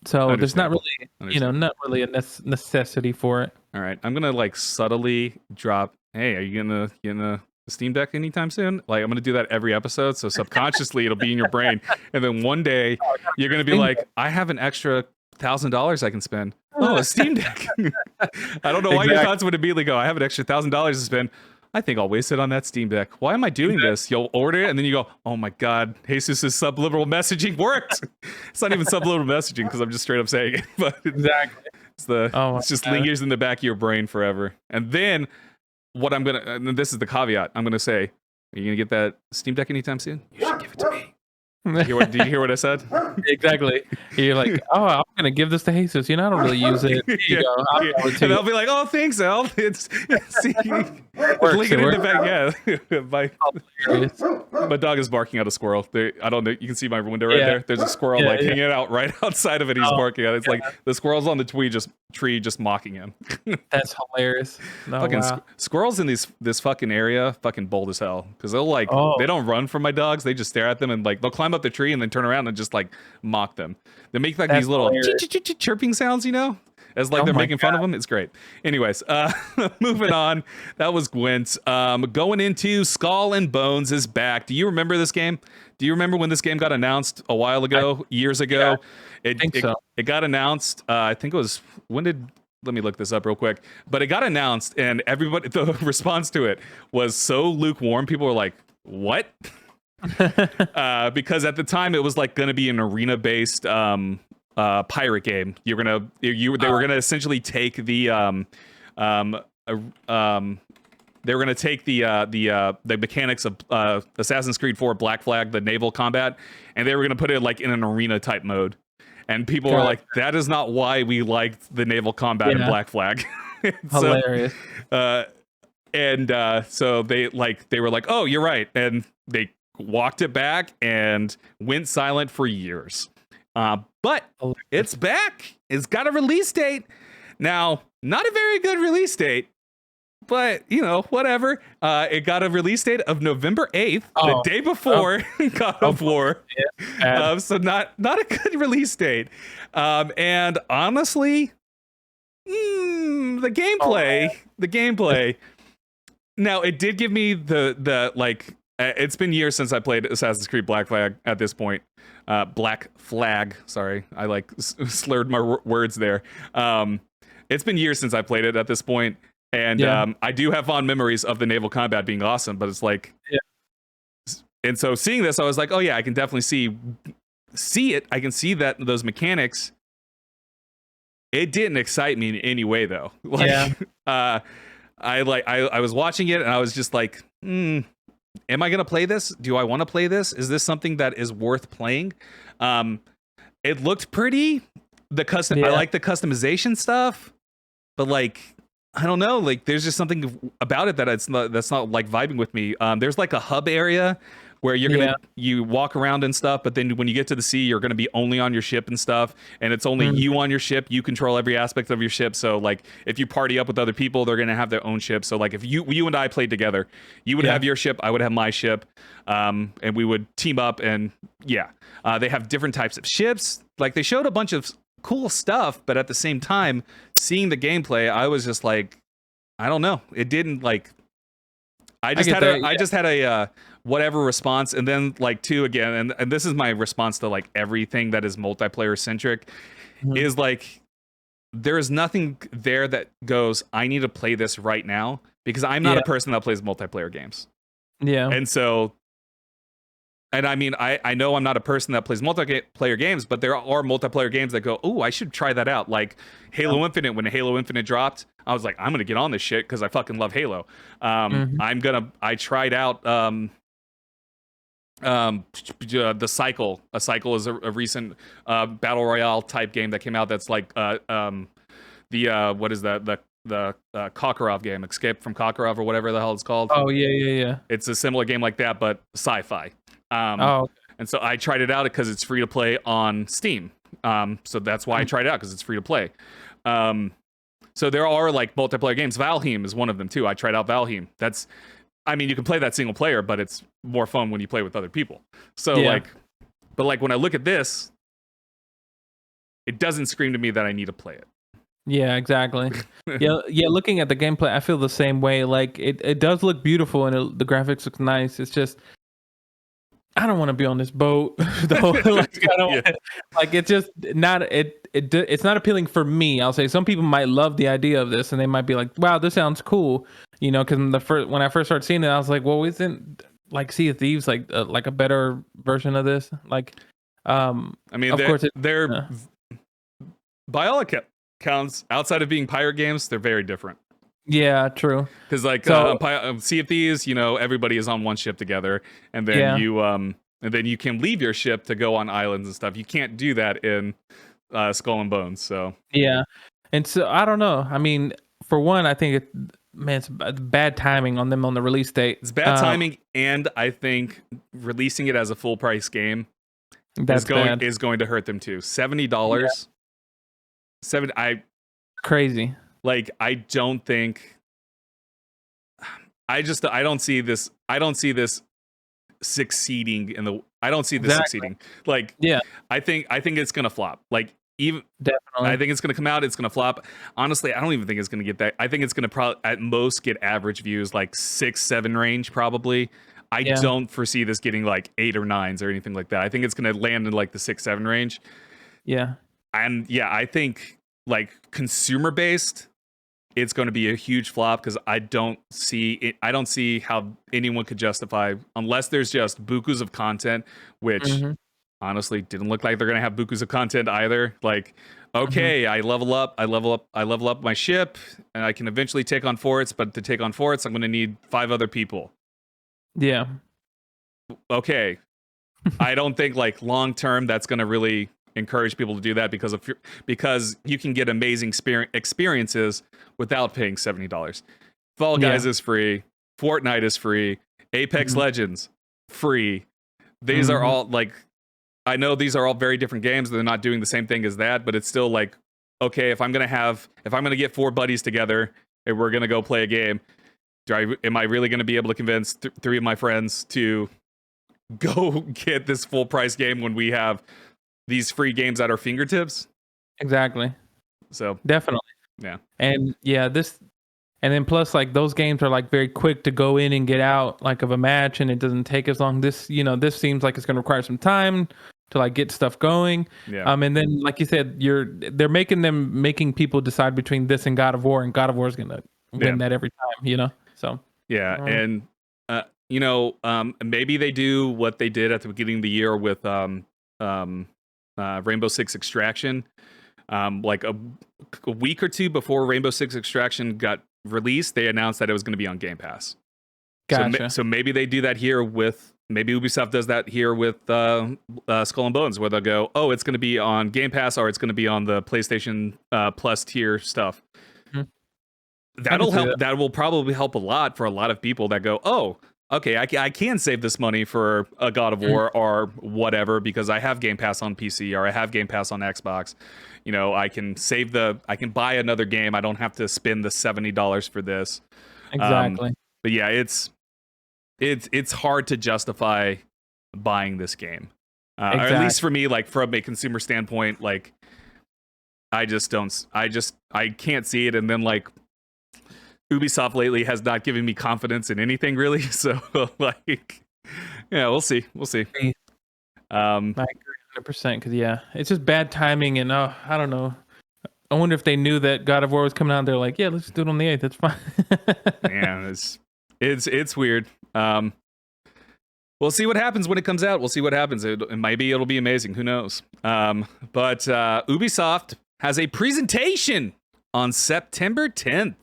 Speaker 2: So there's not really, not really a necessity for it.
Speaker 1: All right, I'm gonna like subtly drop. Hey, are you gonna get a Steam Deck anytime soon? Like I'm gonna do that every episode, so subconsciously it'll be in your brain, and then one day you're gonna be like, I have an extra $1,000 I can spend. Oh, a Steam Deck. I don't know why your thoughts would immediately go, I have an extra $1,000 to spend. I think I'll waste it on that Steam Deck. Why am I doing this? You'll order it, and then you go, oh my God, Jesus' subliminal messaging worked. It's not even subliminal messaging because I'm just straight up saying it. But
Speaker 2: Exactly.
Speaker 1: It's just lingers in the back of your brain forever. And then and this is the caveat, I'm going to say, are you going to get that Steam Deck anytime soon? You should give it to me. Did you hear what I said?
Speaker 2: Exactly. You're like, oh, I'm gonna give this to Jesus. I don't really use it.
Speaker 1: Here you go. And I'll be like, oh, thanks, El. It's linking in the back. Yeah. My dog is barking at a squirrel. I don't know. You can see my window right there. There's a squirrel hanging out right outside of it. He's barking at it. It's like the squirrel's on the tree just mocking him.
Speaker 2: That's hilarious.
Speaker 1: Squirrels in this fucking area fucking bold as hell, because they don't run from my dogs. They just stare at them and like they'll climb up the tree and then turn around and just like mock them. They make like these little chirping sounds, as like they're making fun of them. It's great. Anyways, moving on. That was Gwent. Going into Skull and Bones is back. Do you remember this game? Do you remember when this game got announced a while ago, years ago?
Speaker 2: I think so.
Speaker 1: It got announced. I think it was let me look this up real quick. But it got announced, and everybody, the response to it was so lukewarm. People were like, "What?" Because at the time it was like going to be an arena-based pirate game. They were going to essentially take the mechanics of Assassin's Creed 4 Black Flag, the naval combat, and they were going to put it like in an arena type mode. And people were like, that is not why we liked the naval combat in Black Flag.
Speaker 2: Hilarious.
Speaker 1: So they were like, oh, you're right. And they walked it back and went silent for years. But it's back. It's got a release date. Now, not a very good release date, but whatever. It got a release date of November 8th, the day before God of War. Yeah. So not a good release date. And honestly, the gameplay. Now, it did give me the like. It's been years since I played Assassin's Creed Black Flag at this point. Black Flag. Sorry, I like slurred my words there. It's been years since I played it at this point, and I do have fond memories of the naval combat being awesome. But it's like, and so seeing this, I was like, oh yeah, I can definitely see it. I can see that those mechanics. It didn't excite me in any way though. I was watching it and I was just like, am I gonna play this? Do I want to play this? Is this something that is worth playing? It looked pretty. I like the customization stuff, but like, I don't know. Like, there's just something about it that's not like vibing with me. There's like a hub area where you walk around and stuff, but then when you get to the sea, you're gonna be only on your ship and stuff, and it's only you on your ship. You control every aspect of your ship. So like, if you party up with other people, they're gonna have their own ship. So like, if you and I played together, you would have your ship, I would have my ship, and we would team up. And they have different types of ships. Like, they showed a bunch of cool stuff, but at the same time, seeing the gameplay, I was just like, I don't know. It didn't like. I just had a whatever response, and then like again, and this is my response to like everything that is multiplayer centric, is like there is nothing there that goes, I need to play this right now, because I'm not a person that plays multiplayer games.
Speaker 2: Yeah.
Speaker 1: And so, and I mean, I know I'm not a person that plays multiplayer games, but there are multiplayer games that go, oh, I should try that out. Like Halo Infinite, when Halo Infinite dropped, I was like, I'm going to get on this shit because I fucking love Halo. I tried out the Cycle. A Cycle is a recent battle royale type game that came out that's like what is that? The Kakarov game, Escape from Kakarov or whatever the hell it's called.
Speaker 2: Oh, yeah.
Speaker 1: It's a similar game like that, but sci-fi.
Speaker 2: Okay.
Speaker 1: And so I tried it out because it's free to play on Steam. So that's why I tried it out, because it's free to play. So there are like multiplayer games. Valheim is one of them too. I tried out Valheim. I mean, you can play that single player, but it's more fun when you play with other people. So but when I look at this, it doesn't scream to me that I need to play it.
Speaker 2: Yeah, exactly. yeah. Looking at the gameplay, I feel the same way. Like it does look beautiful and the graphics look nice. It's just, I don't want to be on this boat. Though. It's just not it's not appealing for me. I'll say some people might love the idea of this and they might be like, wow, this sounds cool. You know, because when I first started seeing it, I was like, well, isn't like Sea of Thieves like a better version of this? Like,
Speaker 1: I mean, of course, they're by all accounts, outside of being pirate games, they're very different.
Speaker 2: Yeah, true.
Speaker 1: Because Sea of Thieves, you know, everybody is on one ship together, and then you can leave your ship to go on islands and stuff. You can't do that in Skull and Bones. So
Speaker 2: and so I don't know. I mean, for one, I think it's bad timing on them on the release date.
Speaker 1: It's bad timing, and I think releasing it as a full price game is going to hurt them too. $70.
Speaker 2: Crazy.
Speaker 1: Like, I don't see this succeeding succeeding. Like, I think it's gonna flop. Like, even definitely, I think it's gonna come out, it's gonna flop. Honestly, I don't even think it's gonna get that. I think it's gonna probably at most get average views, like 6-7 range probably. I don't foresee this getting like 8 or 9s or anything like that. I think it's gonna land in like the 6-7 range.
Speaker 2: Yeah.
Speaker 1: And I think like consumer based, it's going to be a huge flop, because I don't see how anyone could justify, unless there's just bukus of content, which honestly didn't look like they're going to have bukus of content either. Like, okay, I level up my ship, and I can eventually take on forts, but to take on forts, I'm going to need 5 other people.
Speaker 2: Yeah.
Speaker 1: Okay. I don't think like long term that's going to really encourage people to do that, because you can get amazing experiences without paying $70. Fall Guys is free, Fortnite is free, Apex Legends free. These are all like, I know these are all very different games, they're not doing the same thing as that, but it's still like, okay, if I'm gonna get 4 buddies together and we're gonna go play a game, am I really gonna be able to convince 3 of my friends to go get this full price game when we have these free games at our fingertips?
Speaker 2: Exactly.
Speaker 1: So
Speaker 2: definitely.
Speaker 1: Yeah.
Speaker 2: And then plus like those games are like very quick to go in and get out like of a match, and it doesn't take as long. This seems like it's going to require some time to like get stuff going.
Speaker 1: Yeah.
Speaker 2: And then like you said, they're making people decide between this and God of War, and God of War is going to win that every time, you know? So
Speaker 1: yeah. And maybe they do what they did at the beginning of the year with Rainbow Six Extraction. Like a week or two before Rainbow Six Extraction got released, they announced that it was going to be on Game Pass.
Speaker 2: Gotcha.
Speaker 1: So maybe they do that here maybe Ubisoft does that here with Skull and Bones, where they'll go, oh, it's going to be on Game Pass, or it's going to be on the PlayStation Plus tier stuff. That'll help. That will probably help a lot for a lot of people that go, oh, okay, I can save this money for a God of War or whatever, because I have Game Pass on PC, or I have Game Pass on Xbox. You know, I can buy another game. I don't have to spend the $70 for this.
Speaker 2: Exactly.
Speaker 1: But yeah, it's hard to justify buying this game. Or at least for me, like from a consumer standpoint, like I can't see it. And then like Ubisoft lately has not given me confidence in anything really. So like, yeah, we'll see. I
Speaker 2: agree 100%, because it's just bad timing, and I don't know. I wonder if they knew that God of War was coming out. They're like, yeah, let's do it on the 8th. That's fine.
Speaker 1: Man, it's weird. We'll see what happens when it comes out. We'll see what happens. Maybe it'll be amazing. Who knows? But Ubisoft has a presentation on September 10th.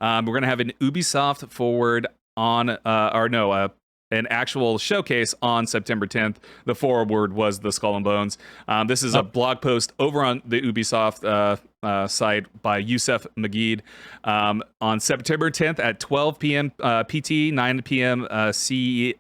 Speaker 1: We're going to have an Ubisoft Forward on, an actual showcase on September 10th. The forward was the Skull and Bones. This is a blog post over on the Ubisoft site by Youssef Magid on September 10th at 12 p.m. PT, 9 p.m. CEST.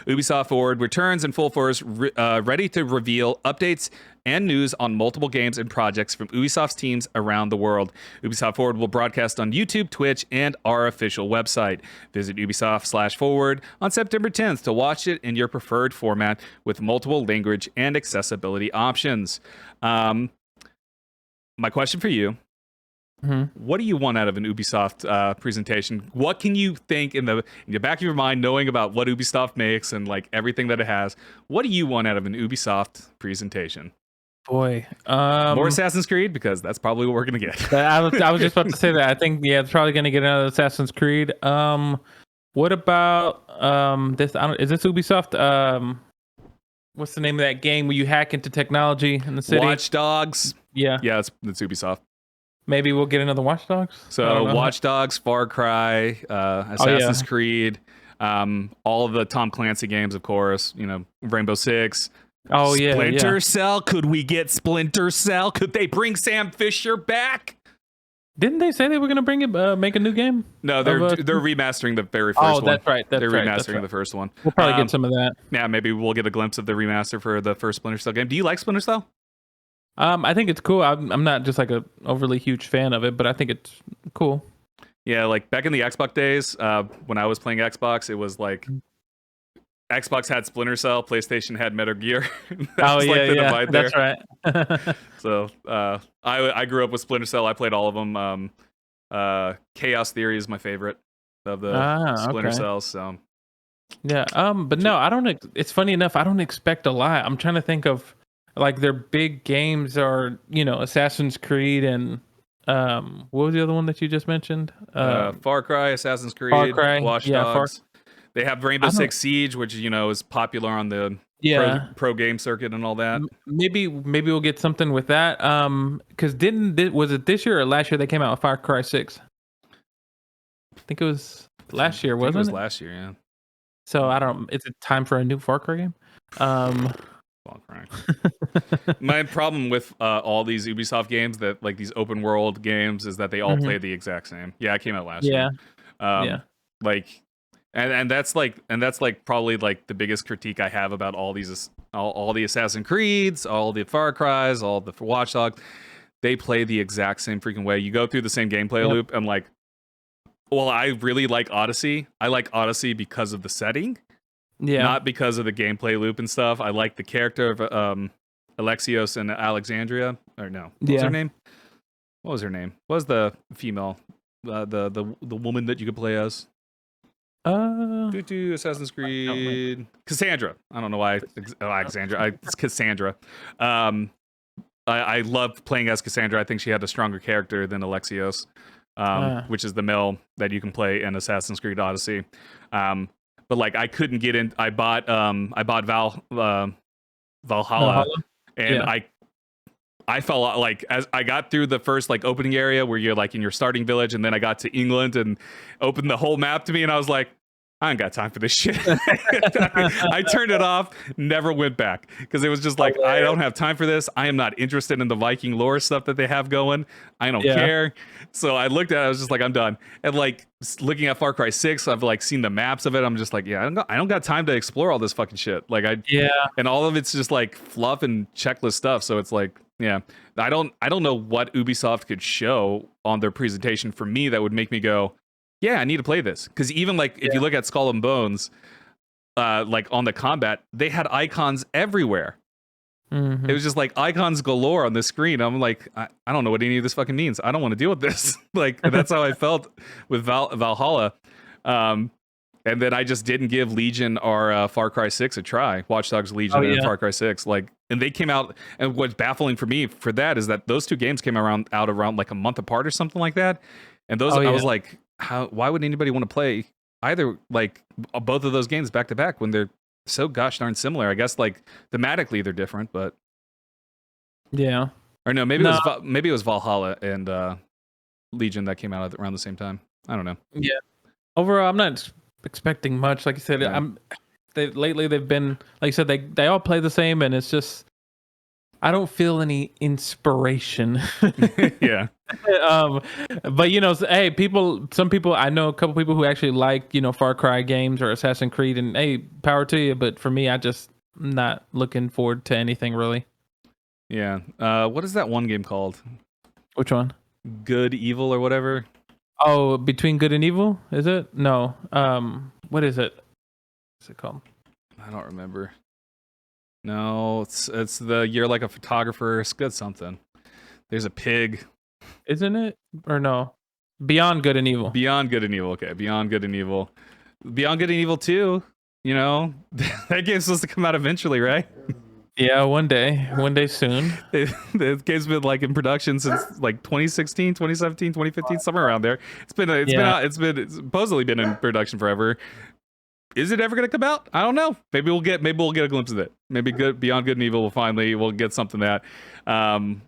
Speaker 1: Ubisoft Forward returns in full force, ready to reveal updates and news on multiple games and projects from Ubisoft's teams around the world. Ubisoft Forward will broadcast on YouTube, Twitch, and our official website. Visit Ubisoft/Forward on September 10th to watch it in your preferred format with multiple language and accessibility options. My question for you, what do you want out of an Ubisoft presentation? What can you think in the back of your mind, knowing about what Ubisoft makes and like everything that it has? What do you want out of an Ubisoft presentation?
Speaker 2: Boy,
Speaker 1: more Assassin's Creed, because that's probably what we're gonna get.
Speaker 2: I was just about to say that. I think it's probably gonna get another Assassin's Creed. What about this? Is this Ubisoft? What's the name of that game where you hack into technology in the city?
Speaker 1: Watch Dogs.
Speaker 2: Yeah,
Speaker 1: it's Ubisoft.
Speaker 2: Maybe we'll get another Watch Dogs.
Speaker 1: So Watch Dogs, Far Cry, Assassin's Creed, all of the Tom Clancy games, of course. Rainbow Six. Splinter Cell. Could we get Splinter Cell? Could they bring Sam Fisher back?
Speaker 2: Didn't they say they were going to bring it, make a new game?
Speaker 1: No, they're remastering the very first one.
Speaker 2: Oh, that's right.
Speaker 1: They're remastering the first one.
Speaker 2: We'll probably get some of that.
Speaker 1: Yeah, maybe we'll get a glimpse of the remaster for the first Splinter Cell game. Do you like Splinter Cell?
Speaker 2: I think it's cool. I'm not just like a overly huge fan of it, but I think it's cool.
Speaker 1: Yeah, like back in the Xbox days, when I was playing Xbox, it was like Xbox had Splinter Cell, PlayStation had Metal Gear. Divide there.
Speaker 2: That's right.
Speaker 1: So I grew up with Splinter Cell. I played all of them. Chaos Theory is my favorite of the Splinter Cells. So
Speaker 2: yeah, but no, I don't. It's funny enough, I don't expect a lot. I'm trying to think of like their big games are Assassin's Creed and what was the other one that you just mentioned?
Speaker 1: Far Cry, Assassin's Creed, Watch Dogs. They have Rainbow Six Siege, which is popular on the pro game circuit and all that.
Speaker 2: Maybe we'll get something with that. Because was it this year or last year they came out with Far Cry 6? I think it was last year, wasn't it?
Speaker 1: It was last year, yeah.
Speaker 2: So is it time for a new Far Cry game? Far
Speaker 1: Cry. My problem with all these Ubisoft games, that like these open world games, is that they all play the exact same. Yeah, it came out last year. Like. And that's like probably like the biggest critique I have about all these all the Assassin's Creeds, all the Far Cries, all the Watch Dogs. They play the exact same freaking way. You go through the same gameplay loop. And like, well, I really like Odyssey. I like Odyssey because of the setting, not because of the gameplay loop and stuff. I like the character of Alexios and Alexandria. Or no, what was her name? What was her name? What was the female, the woman that you could play as? Assassin's Creed Cassandra. I don't know why Alexandra. It's Cassandra. I love playing as Cassandra. I think she had a stronger character than Alexios, which is the male that you can play in Assassin's Creed Odyssey. But like I couldn't get in. I bought Valhalla, and I fell out, like as I got through the first like opening area where you're like in your starting village, and then I got to England and opened the whole map to me, and I was like, I ain't got time for this shit. I turned it off, never went back, because it was just like, I don't have time for this. I am not interested in the Viking lore stuff that they have going. I don't care. So I looked at it, I was just like, I'm done. And like looking at Far Cry 6, I've like seen the maps of it. I'm just like, I don't got time to explore all this fucking shit. Like and all of it's just like fluff and checklist stuff. So it's like, I don't know what Ubisoft could show on their presentation for me that would make me go, I need to play this. Because even like if you look at Skull and Bones, like on the combat, they had icons everywhere. It was just like icons galore on the screen. I'm like, I don't know what any of this fucking means. I don't want to deal with this. Like that's how I felt with Valhalla. And And then I just didn't give Legion or Far Cry 6 a try. Watch Dogs Legion and Far Cry 6. Like, and they came out, and what's baffling for me for that is that those two games came out around like a month apart or something like that. And those, I was like, why would anybody want to play either, like, both of those games back to back when they're so gosh darn similar? I guess, like, thematically they're different, but.
Speaker 2: Yeah.
Speaker 1: Or no, maybe it was Valhalla and Legion that came out around the same time. I don't know.
Speaker 2: Yeah. Overall, I'm not expecting much. Like I said, lately they've been, like you said, they all play the same, and it's just I don't feel any inspiration.
Speaker 1: Yeah.
Speaker 2: But hey, some people I know a couple people who actually like Far Cry games or Assassin's Creed, and hey, power to you. But for me, I'm not looking forward to anything really.
Speaker 1: Yeah. What is that one game called?
Speaker 2: Which one?
Speaker 1: Good, Evil, or whatever.
Speaker 2: Oh, Between Good and Evil, is it? No. What is it? What's it called?
Speaker 1: I don't remember. No, it's you're like a photographer. It's good something. There's a pig.
Speaker 2: Isn't it? Or no? Beyond Good and Evil.
Speaker 1: Beyond Good and Evil. Okay, Beyond Good and Evil. Beyond Good and Evil 2, that game's supposed to come out eventually, right?
Speaker 2: Yeah, one day soon.
Speaker 1: The game's been like in production since like 2016, 2017, 2015, somewhere around there. It's supposedly been in production forever. Is it ever going to come out? I don't know. Maybe we'll get a glimpse of it. Maybe Beyond Good and Evil we'll get something that I'm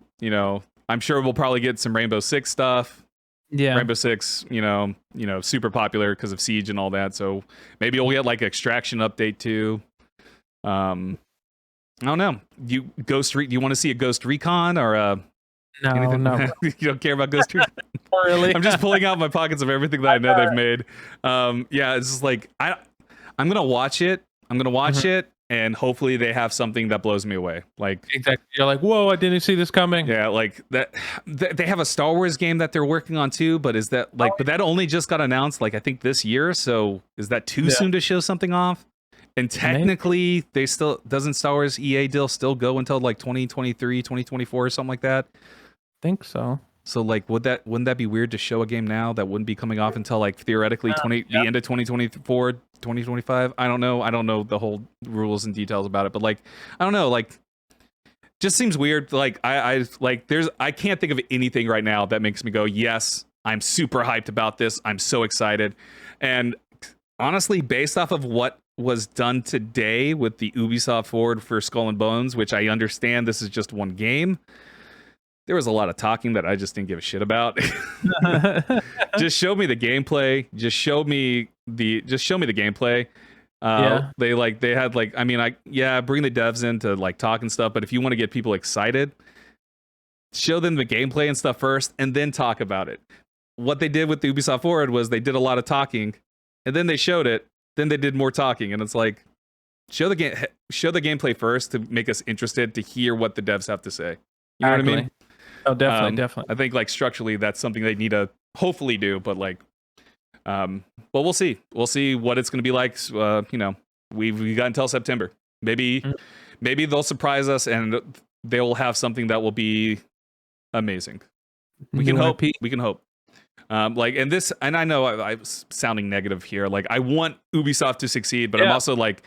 Speaker 1: sure we'll probably get some Rainbow Six stuff.
Speaker 2: Yeah.
Speaker 1: Rainbow Six, super popular because of Siege and all that. So maybe we'll get like Extraction update too. I don't know. Do you want to see a Ghost Recon or
Speaker 2: no,
Speaker 1: anything?
Speaker 2: No.
Speaker 1: You don't care about Ghost Recon?
Speaker 2: Not really.
Speaker 1: I'm just pulling out my pockets of everything that I know they've made. Yeah, it's just like I'm gonna watch it. It, and hopefully they have something that blows me away. Like
Speaker 2: exactly, you're like, whoa, I didn't see this coming.
Speaker 1: Yeah, like that. They have a Star Wars game that they're working on too, but is that like? But that only just got announced, like I think this year. So is that too soon to show something off? And technically, they still doesn't Star Wars EA deal still go until like 2023, 2024 or something like that.
Speaker 2: I think so.
Speaker 1: So like, wouldn't that be weird to show a game now that wouldn't be coming off until like theoretically the end of 2024, 2025? I don't know the whole rules and details about it, but like, I don't know, like, just seems weird. Like I can't think of anything right now that makes me go, yes, I'm super hyped about this. I'm so excited. And honestly, based off of what was done today with the Ubisoft Forward for Skull and Bones, which I understand this is just one game, there was a lot of talking that I just didn't give a shit about. Just show me the gameplay. Just show me the gameplay. They had like, I mean, bring the devs in to like talk and stuff, but if you want to get people excited, show them the gameplay and stuff first and then talk about it. What they did with the Ubisoft Forward was they did a lot of talking and then they showed it. Then they did more talking, and it's like, show the gameplay first to make us interested to hear what the devs have to say. You know what I mean?
Speaker 2: Oh, definitely.
Speaker 1: I think like structurally, that's something they need to hopefully do, but like, but we'll see. We'll see what it's going to be like. We got until September. Maybe they'll surprise us, and they will have something that will be amazing. We can hope. We can hope. And I know I'm sounding negative here. Like, I want Ubisoft to succeed, but I'm also like,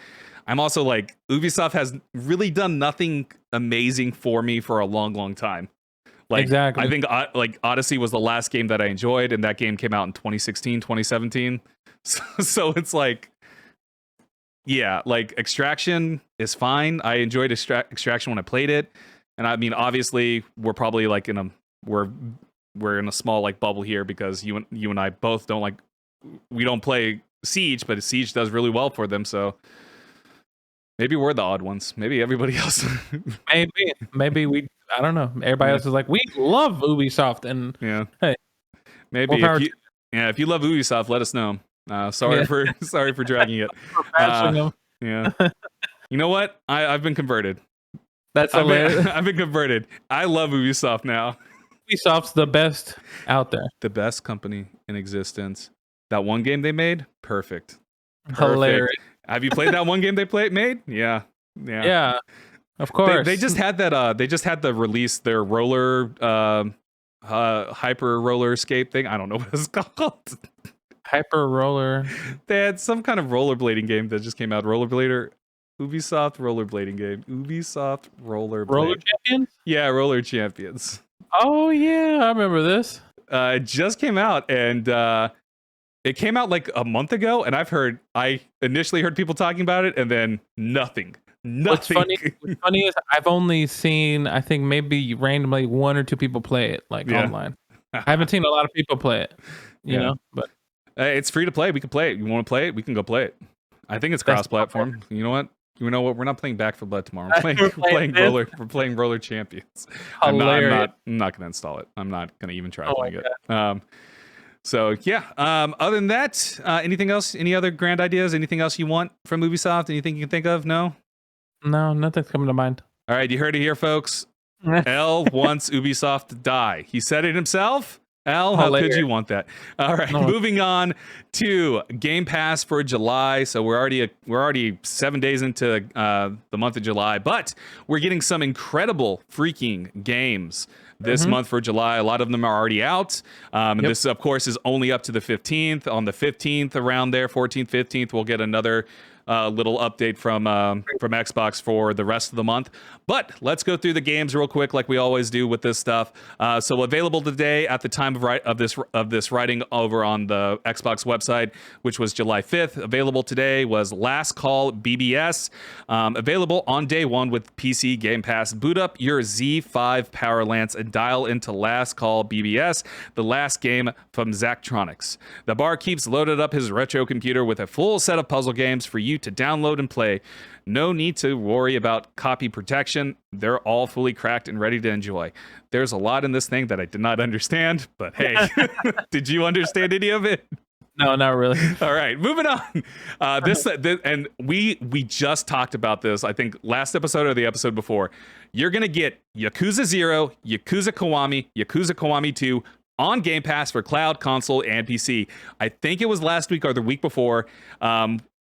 Speaker 1: Ubisoft has really done nothing amazing for me for a long, long time. Like, exactly. I think like Odyssey was the last game that I enjoyed, and that game came out in 2016, 2017. So it's like, yeah, like Extraction is fine. I enjoyed Extraction when I played it, and I mean, obviously, we're probably like we're in a small like bubble here because you and I both we don't play Siege, but Siege does really well for them. So maybe we're the odd ones. Maybe everybody else.
Speaker 2: maybe we. I don't know. Everybody else is like, we love Ubisoft, and hey,
Speaker 1: maybe if you love Ubisoft, let us know. Sorry for dragging it. You know what? I've been converted.
Speaker 2: That's hilarious.
Speaker 1: I've been converted. I love Ubisoft now.
Speaker 2: Ubisoft's the best out there.
Speaker 1: The best company in existence. That one game they made, perfect.
Speaker 2: Hilarious.
Speaker 1: Have you played that one game they made? Yeah.
Speaker 2: Of course.
Speaker 1: They just had that. They just had the release their roller, hyper roller escape thing. I don't know what it's called.
Speaker 2: Hyper Roller.
Speaker 1: They had some kind of rollerblading game that just came out. Rollerblader, Ubisoft rollerblading game. Ubisoft rollerblade.
Speaker 2: Roller Champions?
Speaker 1: Yeah, Roller Champions.
Speaker 2: Oh yeah, I remember this.
Speaker 1: It just came out, and it came out like a month ago, and I initially heard people talking about it, and then nothing.
Speaker 2: What's funny is I've only seen, I think maybe randomly 1 or 2 people play it online. I haven't seen a lot of people play it, you know, but
Speaker 1: it's free to play. We can play it. You want to play it? We can go play it. I think it's cross-platform. You know what? We're not playing Back 4 Blood tomorrow. We're playing Roller Champions. I'm not going to install it. I'm not going to even try playing it. So yeah. Other than that, anything else? Any other grand ideas? Anything else you want from Ubisoft? Anything you can think of? No,
Speaker 2: nothing's coming to mind.
Speaker 1: All right, you heard it here, folks. Ell wants Ubisoft to die. He said it himself. Al, how could you want that? All right, moving on to Game Pass for July. So we're already 7 days into the month of July, but we're getting some incredible freaking games this month for July. A lot of them are already out. This, of course, is only up to the 15th. On the 15th, around there, 14th, 15th, we'll get another little update from Xbox for the rest of the month. But let's go through the games real quick, like we always do with this stuff. So available today at the time of this writing over on the Xbox website, which was July 5th. Available today was Last Call BBS. Available on day one with PC Game Pass. Boot up your Z5 Power Lance and dial into Last Call BBS, the last game from Zachtronics. The bar keeps loaded up his retro computer with a full set of puzzle games for you to download and play. No need to worry about copy protection. They're all fully cracked and ready to enjoy. There's a lot in this thing that I did not understand, but hey, did you understand any of it?
Speaker 2: No, not really.
Speaker 1: All right, moving on. This and we just talked about this, I think, last episode or the episode before. You're going to get Yakuza 0, Yakuza Kiwami, Yakuza Kiwami 2 on Game Pass for cloud, console, and PC. I think it was last week or the week before.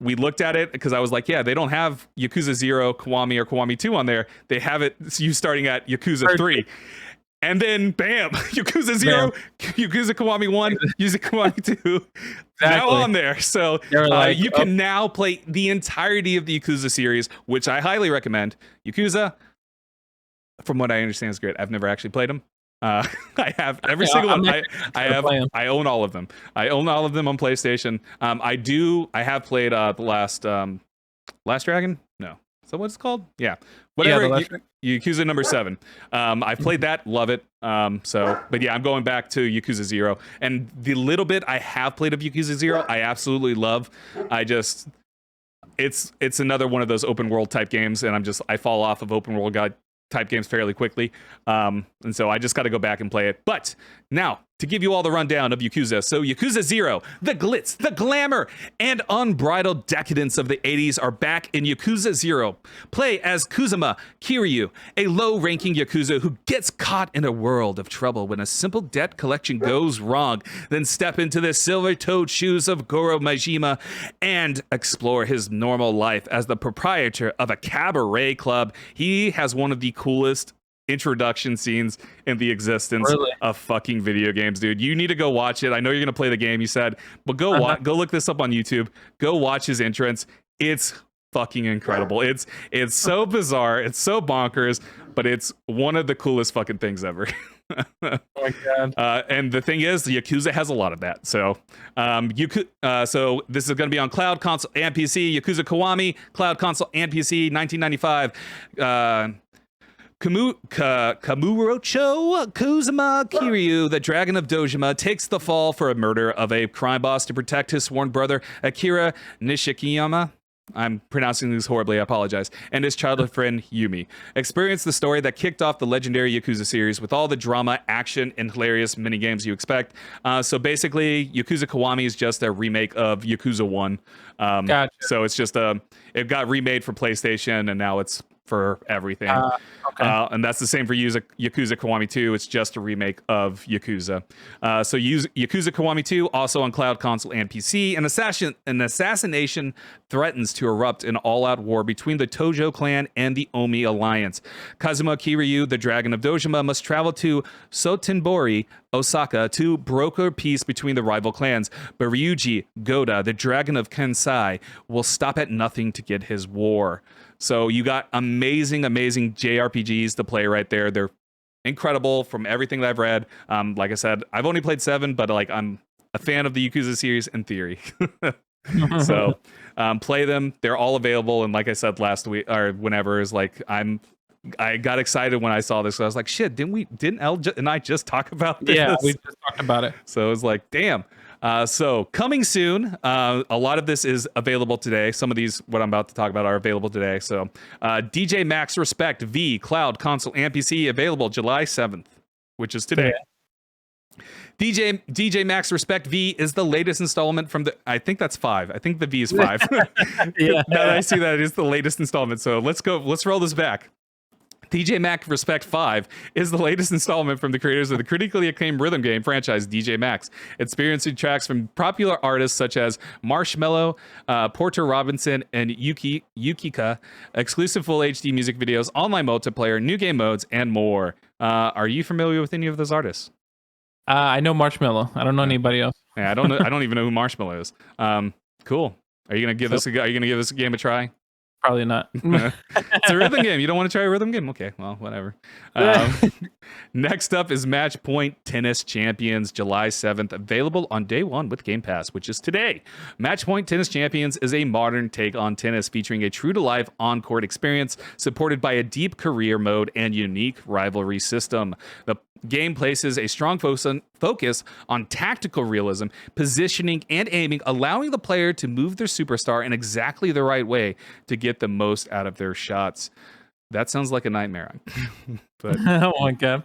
Speaker 1: We looked at it because I was like, yeah, they don't have Yakuza 0, Kiwami, or Kiwami 2 on there. They have it, you starting at Yakuza 3. And then, bam, Yakuza 0, Yakuza Kiwami 1, Yakuza Kiwami 2, now on there. So you can now play the entirety of the Yakuza series, which I highly recommend. Yakuza, from what I understand, is great. I've never actually played them. I have every single one. I own all of them. I own all of them on PlayStation. I have played the Last Dragon? No. Is that what it's called? Yeah. Whatever. Yakuza number 7. I've played that, love it. But yeah, I'm going back to Yakuza 0. And the little bit I have played of Yakuza 0, I absolutely love. It's another one of those open world type games, and I fall off of open world type games fairly quickly. And so I just got to go back and play it. But now, to give you all the rundown of Yakuza. So Yakuza 0, the glitz, the glamour, and unbridled decadence of the 80s are back in Yakuza 0. Play as Kazuma Kiryu, a low-ranking Yakuza who gets caught in a world of trouble when a simple debt collection goes wrong. Then step into the silver-toed shoes of Goro Majima and explore his normal life as the proprietor of a cabaret club. He has one of the coolest introduction scenes in the existence of fucking video games, dude. You need to go watch it. I know you're gonna play the game, you said, but go look this up on YouTube. Go watch his entrance. It's fucking incredible. It's so bizarre, it's so bonkers, but it's one of the coolest fucking things ever. Oh my god. And the thing is, the Yakuza has a lot of that. So so this is going to be on cloud, console, and PC. Yakuza Kiwami, cloud, console, and PC, 1995. Kamurocho Kazuma Kiryu, the Dragon of Dojima, takes the fall for a murder of a crime boss to protect his sworn brother Akira Nishikiyama. I'm pronouncing these horribly, I apologize. And his childhood friend Yumi. Experience the story that kicked off the legendary Yakuza series with all the drama, action, and hilarious minigames you expect. So basically, Yakuza Kiwami is just a remake of Yakuza 1. Gotcha. So it's just it got remade for PlayStation, and now it's for everything. And that's the same for Yakuza Kiwami 2. It's just a remake of Yakuza. So Yakuza Kiwami 2, also on cloud, console, and PC. An assassination threatens to erupt an all-out war between the Tojo clan and the Omi alliance. Kazuma Kiryu, the Dragon of Dojima, must travel to Sotenbori Osaka to broker peace between the rival clans, but Ryuji Goda, the Dragon of Kansai, will stop at nothing to get his war. So you got amazing JRPGs to play right there. They're incredible from everything that I've read. Like I said, I've only played 7, but like I'm a fan of the Yakuza series in theory. So play them. They're all available. And like I said last week or whenever, is like I got excited when I saw this. I was like, shit, didn't Elle and I just talk about this?
Speaker 2: Yeah, we just talked about it.
Speaker 1: So it was like, damn. So coming soon, a lot of this is available today. Some of these, what I'm about to talk about, are available today. So DJ Max Respect V, Cloud, Console, and PC, available July 7th, which is today. Yeah. DJ Max Respect V is the latest installment from the, I think that's 5. I think the V is 5. Yeah. Now that I see that, it is the latest installment. So let's roll this back. DJ Max Respect 5 is the latest installment from the creators of the critically acclaimed rhythm game franchise DJ Max, experiencing tracks from popular artists such as Marshmello, Porter Robinson, and Yukika, exclusive full HD music videos, online multiplayer, new game modes, and more. Are you familiar with any of those artists?
Speaker 2: I know Marshmello. I don't know anybody else.
Speaker 1: Yeah, I don't know. I don't even know who Marshmello is. Cool. Are you gonna give this game a try?
Speaker 2: Probably not.
Speaker 1: It's a rhythm game. You don't want to try a rhythm game? Okay, well, whatever. Next up is Match Point Tennis Champions, July 7th, available on day 1 with Game Pass, which is today. Match Point Tennis Champions is a modern take on tennis, featuring a true-to-life on-court experience supported by a deep career mode and unique rivalry system. The game places a strong focus on tactical realism, positioning, and aiming, allowing the player to move their superstar in exactly the right way to get the most out of their shots. That sounds like a nightmare. But
Speaker 2: oh my god!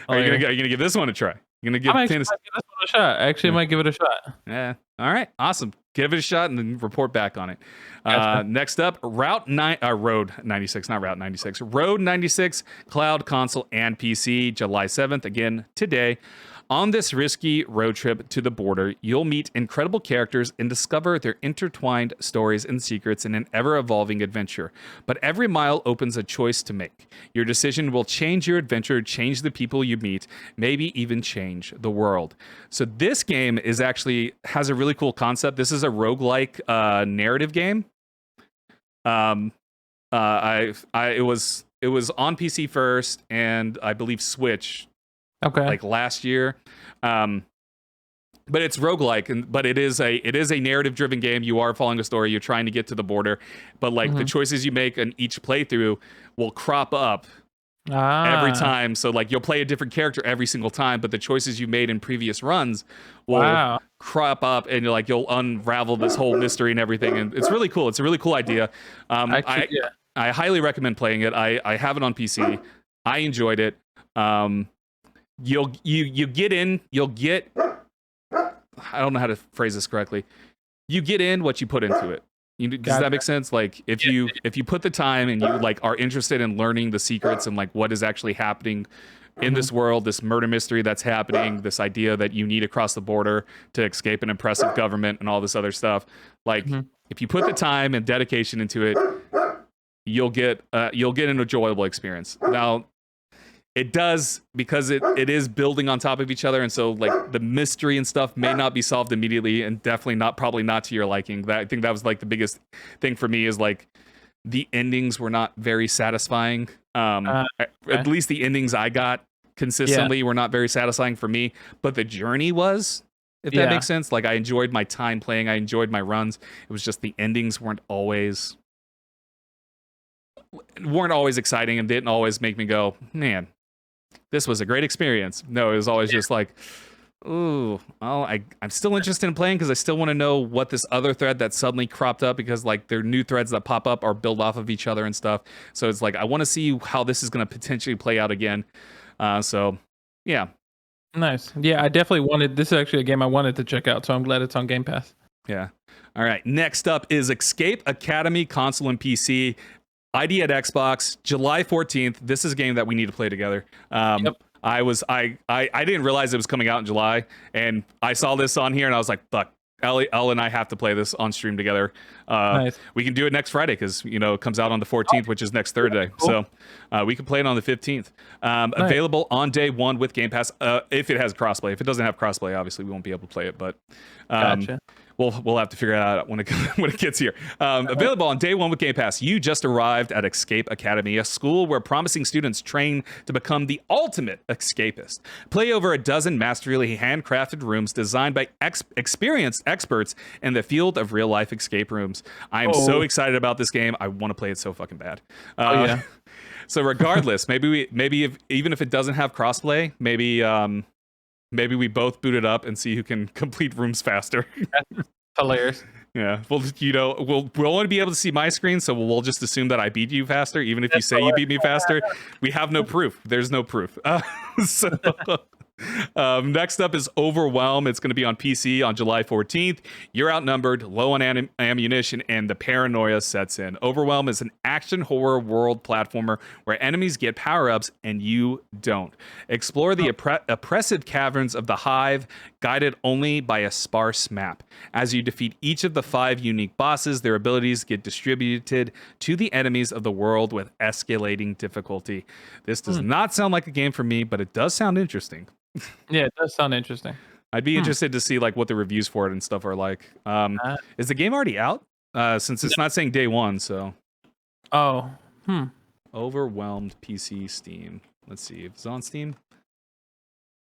Speaker 1: Are you gonna give this one a try? You're gonna give tennis?
Speaker 2: Might give this one a shot. Actually, I might give it a shot.
Speaker 1: Yeah. All right. Awesome. Give it a shot and then report back on it. Gotcha. Next up, Road 96, not Route 96. Road 96, Cloud, Console, and PC, July 7th. Again, today. On this risky road trip to the border, you'll meet incredible characters and discover their intertwined stories and secrets in an ever-evolving adventure. But every mile opens a choice to make. Your decision will change your adventure, change the people you meet, maybe even change the world. So this game has a really cool concept. This is a roguelike narrative game. It was on PC first, and I believe Switch.
Speaker 2: Okay.
Speaker 1: Like last year. But it's roguelike, but it is a narrative-driven game. You are following a story. You're trying to get to the border. But like the choices you make in each playthrough will crop up every time. So like you'll play a different character every single time, but the choices you made in previous runs will crop up, and you'll unravel this whole mystery and everything. And it's really cool. It's a really cool idea. I highly recommend playing it. I have it on PC. I enjoyed it. You get in, I don't know how to phrase this correctly. You get in what you put into it. Does that make sense? Like if you put the time and you like are interested in learning the secrets and like what is actually happening in this world, this murder mystery that's happening, this idea that you need to cross the border to escape an oppressive government and all this other stuff. Like if you put the time and dedication into it, you'll get an enjoyable experience. Now, it does, because it is building on top of each other, and so like the mystery and stuff may not be solved immediately, and definitely probably not to your liking. I think that was like the biggest thing for me, is like the endings were not very satisfying. At least the endings I got consistently were not very satisfying for me, but the journey was, if that makes sense. Like I enjoyed my time playing, I enjoyed my runs. It was just the endings weren't always exciting and didn't always make me go, man, this was a great experience. No, it was always just like, ooh, well, I'm still interested in playing because I still want to know what this other thread that suddenly cropped up, because like there are new threads that pop up or build off of each other and stuff. So it's like, I want to see how this is going to potentially play out again. So yeah.
Speaker 2: Nice. Yeah, I definitely this is actually a game I wanted to check out, so I'm glad it's on Game Pass.
Speaker 1: Yeah. All right. Next up is Escape Academy, console and PC. ID at Xbox, July 14th. This is a game that we need to play together. Yep. I didn't realize it was coming out in July, and I saw this on here, and I was like, fuck, Elle and I have to play this on stream together.
Speaker 2: Nice.
Speaker 1: We can do it next Friday because it comes out on the 14th, which is next Thursday.
Speaker 2: Cool.
Speaker 1: So we can play it on the 15th. Available on day one with Game Pass if it has crossplay. If it doesn't have crossplay, obviously we won't be able to play it. But
Speaker 2: Gotcha.
Speaker 1: we'll have to figure it out when it gets here. Available on day one with Game Pass. You just arrived at Escape Academy, a school where promising students train to become the ultimate escapist. Play over a dozen masterfully handcrafted rooms designed by experienced experts in the field of real life escape rooms. I am so excited about this game. I want to play it so fucking bad.
Speaker 2: Yeah.
Speaker 1: So regardless, maybe even if it doesn't have crossplay, maybe we both boot it up and see who can complete rooms faster.
Speaker 2: Hilarious.
Speaker 1: Yeah. Well, we'll only be able to see my screen, so we'll just assume that I beat you faster, even if you say you beat me faster. We have no proof. There's no proof. Next up is Overwhelm. It's going to be on PC on July 14th. You're outnumbered, low on ammunition, and the paranoia sets in. Overwhelm is an action horror world platformer where enemies get power-ups and you don't. Explore the oppressive caverns of the Hive, guided only by a sparse map. As you defeat each of the 5 unique bosses, their abilities get distributed to the enemies of the world with escalating difficulty. This does not sound like a game for me, but it does sound interesting.
Speaker 2: Yeah, it does sound interesting.
Speaker 1: I'd be interested to see like what the reviews for it and stuff are like. Is the game already out? Since it's not saying day one, so. Overwhelmed PC Steam. Let's see if it's on Steam.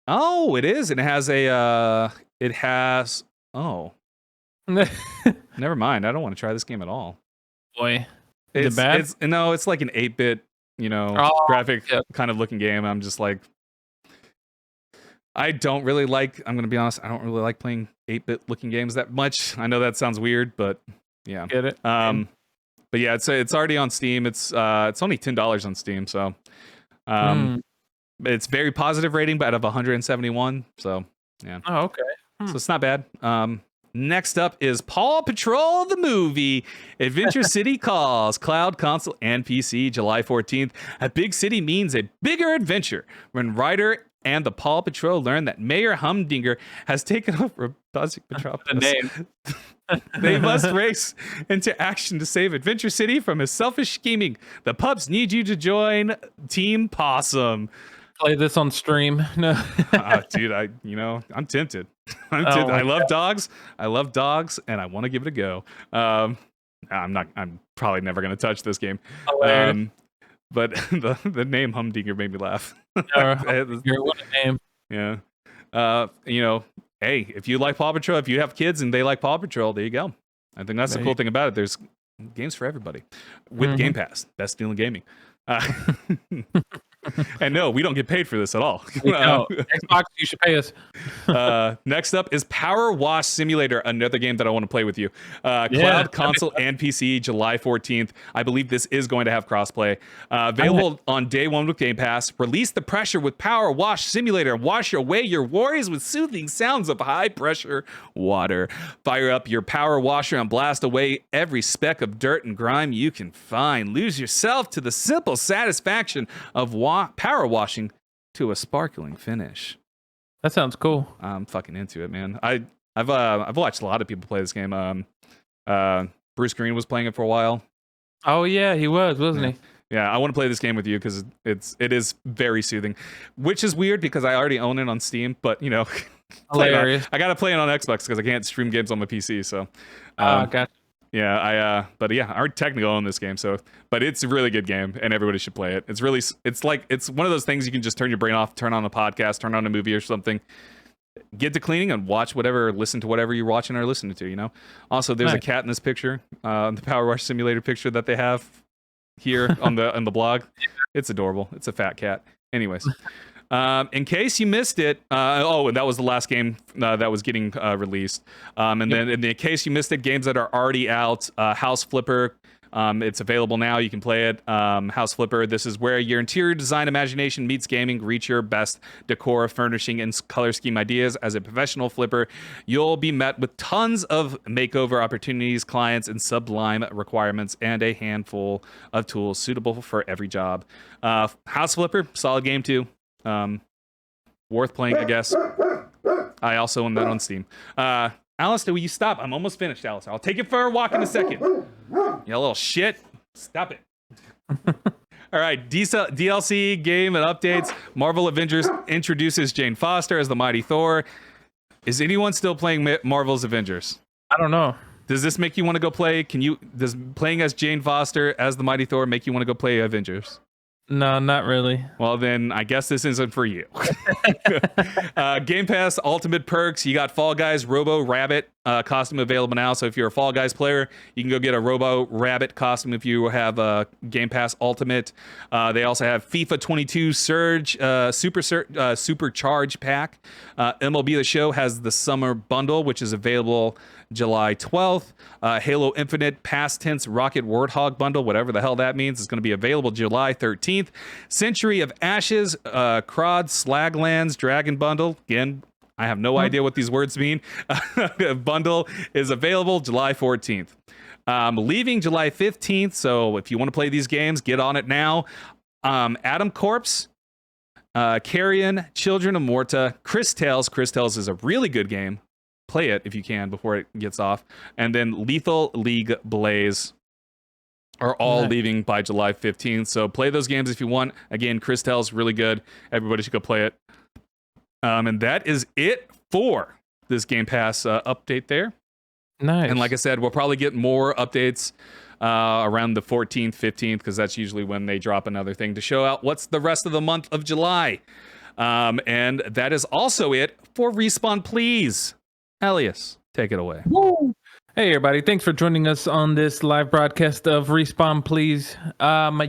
Speaker 1: Oh, it is. And it has never mind. I don't want to try this game at all.
Speaker 2: Boy. Is it bad?
Speaker 1: It's like an 8-bit, graphic kind of looking game. I'm just like, I'm going to be honest, I don't really like playing 8-bit looking games that much. I know that sounds weird, but yeah.
Speaker 2: Get it?
Speaker 1: But yeah, it's already on Steam. It's only $10 on Steam, so it's very positive rating, but out of 171. So yeah.
Speaker 2: Oh, okay.
Speaker 1: So it's not bad. Next up is Paw Patrol the movie. Adventure City calls. Cloud, console, and PC, July 14th. A big city means a bigger adventure. When Ryder and the Paw Patrol learn that Mayor Humdinger has taken over Buzzing Metropolis, they must race into action to save Adventure City from his selfish scheming. The pups need you to join Team Possum.
Speaker 2: Play this on stream. No.
Speaker 1: Dude, I'm tempted. I'm tempted. I love dogs, and I want to give it a go. I'm probably never going to touch this game. But the name Humdinger made me laugh.
Speaker 2: What a name.
Speaker 1: Yeah. Hey, if you like Paw Patrol, if you have kids and they like Paw Patrol, there you go. I think that's the cool thing about it. There's games for everybody with Game Pass. Best deal in gaming. And no, we don't get paid for this at all.
Speaker 2: No, Xbox, you should pay us.
Speaker 1: Next up is Power Wash Simulator, another game that I want to play with you. Cloud, console, and PC, July 14th. I believe this is going to have crossplay. Available on day one with Game Pass. Release the pressure with Power Wash Simulator. Wash away your worries with soothing sounds of high-pressure water. Fire up your power washer and blast away every speck of dirt and grime you can find. Lose yourself to the simple satisfaction of power washing to a sparkling finish.
Speaker 2: That sounds cool.
Speaker 1: I'm fucking into it, man. I've watched a lot of people play this game. Bruce Green was playing it for a while.
Speaker 2: Oh yeah, he was, wasn't he?
Speaker 1: Yeah, I want to play this game with you because it is very soothing, which is weird because I already own it on Steam. But
Speaker 2: hilarious.
Speaker 1: I gotta play it on Xbox because I can't stream games on my PC. So,
Speaker 2: gotcha.
Speaker 1: Yeah, but yeah, I technically own this game, but it's a really good game, and everybody should play it. It's one of those things you can just turn your brain off, turn on a podcast, turn on a movie or something, get to cleaning and listen to whatever you're watching or listening to, Also, there's a cat in this picture, the Power Wash Simulator picture that they have here on the blog. It's adorable. It's a fat cat. Anyways. In case you missed it, and that was the last game that was getting released. And then in the case you missed it, games that are already out, House Flipper, it's available now. You can play it. House Flipper, this is where your interior design imagination meets gaming. Reach your best decor, furnishing, and color scheme ideas. As a professional flipper, you'll be met with tons of makeover opportunities, clients, and sublime requirements, and a handful of tools suitable for every job. House Flipper, solid game too. Worth playing, I guess. I also own that on Steam. Alistair, will you stop? I'm almost finished, Alistair. I'll take you for a walk in a second. You little shit. Stop it. All right, DLC game and updates. Marvel Avengers introduces Jane Foster as the Mighty Thor. Is anyone still playing Marvel's Avengers?
Speaker 2: I don't know.
Speaker 1: Does this make you want to go play? Does playing as Jane Foster as the Mighty Thor make you want to go play Avengers?
Speaker 2: No, not really.
Speaker 1: Well, then I guess this isn't for you. Game Pass Ultimate Perks. You got Fall Guys Robo Rabbit costume available now. So if you're a Fall Guys player, you can go get a Robo Rabbit costume if you have Game Pass Ultimate. They also have FIFA 22 Surge Supercharge Pack. MLB The Show has the Summer Bundle, which is available July 12th. Halo Infinite Past Tense Rocket Warthog Bundle, whatever the hell that means, is going to be available July 13th. Century of Ashes, Crod Slaglands Dragon Bundle. Again, I have no idea what these words mean. Bundle is available July 14th. Leaving July 15th, so if you want to play these games, get on it now. Atom Corpse, Carrion, Children of Morta, Chris Tales. Chris Tales is a really good game. Play it if you can before it gets off. And then Lethal League Blaze are all leaving by July 15th. So play those games if you want. Again, Chris Tell's really good. Everybody should go play it. And that is it for this Game Pass update there.
Speaker 2: Nice.
Speaker 1: And like I said, we'll probably get more updates around the 14th, 15th, because that's usually when they drop another thing to show out what's the rest of the month of July. And that is also it for Respawn Please. Elias, take it away.
Speaker 2: Woo! Hey everybody, thanks for joining us on this live broadcast of Respawn Please.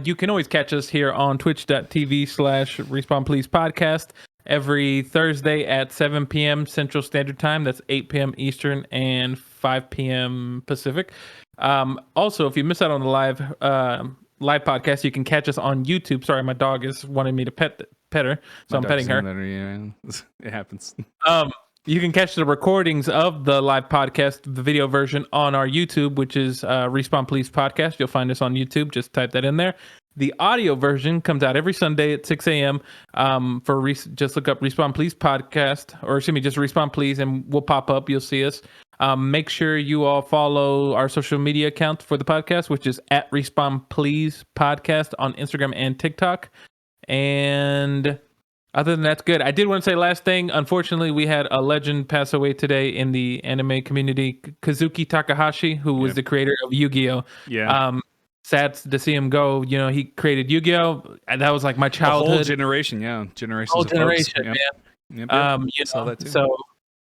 Speaker 2: You can always catch us here on twitch.tv/Respawn Please podcast every Thursday at 7 p.m. Central Standard Time. That's 8 p.m. Eastern and 5 p.m. Pacific. Also, if you miss out on the live podcast, you can catch us on YouTube. Sorry, my dog is wanting me to pet her, so I'm petting her.
Speaker 1: It happens.
Speaker 2: You can catch the recordings of the live podcast, the video version, on our YouTube, which is Respawn Please Podcast. You'll find us on YouTube. Just type that in there. The audio version comes out every Sunday at 6 a.m. Just look up Respawn Please Podcast, or excuse me, just Respawn Please, and we'll pop up. You'll see us. Make sure you all follow our social media account for the podcast, which is at Respawn Please Podcast on Instagram and TikTok. And other than that's good. I did want to say last thing. Unfortunately, we had a legend pass away today in the anime community, Kazuki Takahashi, who was the creator of Yu-Gi-Oh!
Speaker 1: Yeah.
Speaker 2: Sad to see him go. You know, he created Yu-Gi-Oh! And that was like my childhood.
Speaker 1: A whole generation, yeah. Generations
Speaker 2: whole
Speaker 1: of
Speaker 2: generation,
Speaker 1: folks.
Speaker 2: man.
Speaker 1: Yep. Saw that too.
Speaker 2: So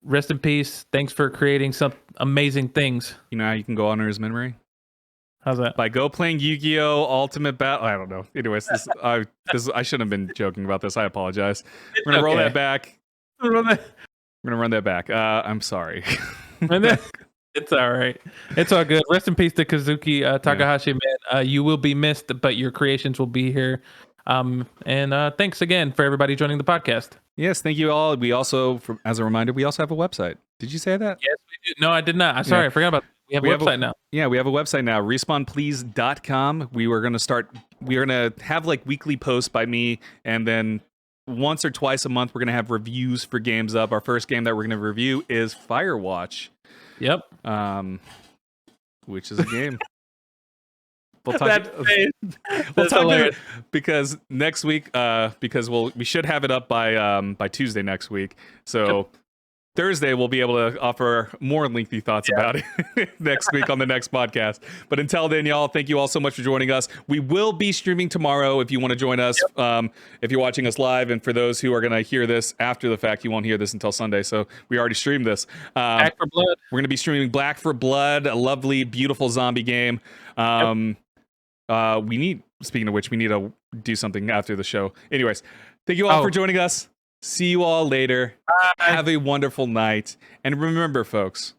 Speaker 2: rest in peace. Thanks for creating some amazing things.
Speaker 1: You know how you can go honor his memory?
Speaker 2: How's that?
Speaker 1: By go playing Yu-Gi-Oh! Ultimate Battle. I don't know. Anyways, I shouldn't have been joking about this. I apologize. We're gonna roll that back. We're gonna run that back. I'm sorry.
Speaker 2: It's all right. It's all good. Rest in peace to Kazuki Takahashi, man. You will be missed, but your creations will be here. And thanks again for everybody joining the podcast.
Speaker 1: Yes, thank you all. We also, as a reminder, we also have a website. Did you say that?
Speaker 2: Yes, we do. No, I did not. I'm sorry. I forgot about that. We have a website now.
Speaker 1: Yeah, we have a website now, respawnplease.com. We're going to have like weekly posts by me, and then once or twice a month, we're going to have reviews for games up. Our first game that we're going to review is Firewatch.
Speaker 2: Yep.
Speaker 1: Which is a game. We'll talk.
Speaker 2: We'll talk
Speaker 1: about it because next week, we should have it up by Tuesday next week. So Thursday we'll be able to offer more lengthy thoughts about it next week on the next podcast. But until then, y'all, thank you all so much for joining us. We will be streaming tomorrow if you want to join us. If you're watching us live, and for those who are going to hear this after the fact, you won't hear this until Sunday. So we already streamed this.
Speaker 2: Black for Blood.
Speaker 1: We're going to be streaming Black for Blood, a lovely, beautiful zombie game. Speaking of which, we need to do something after the show. Anyways, thank you all for joining us. See you all later. Bye. Have a wonderful night. And remember, folks.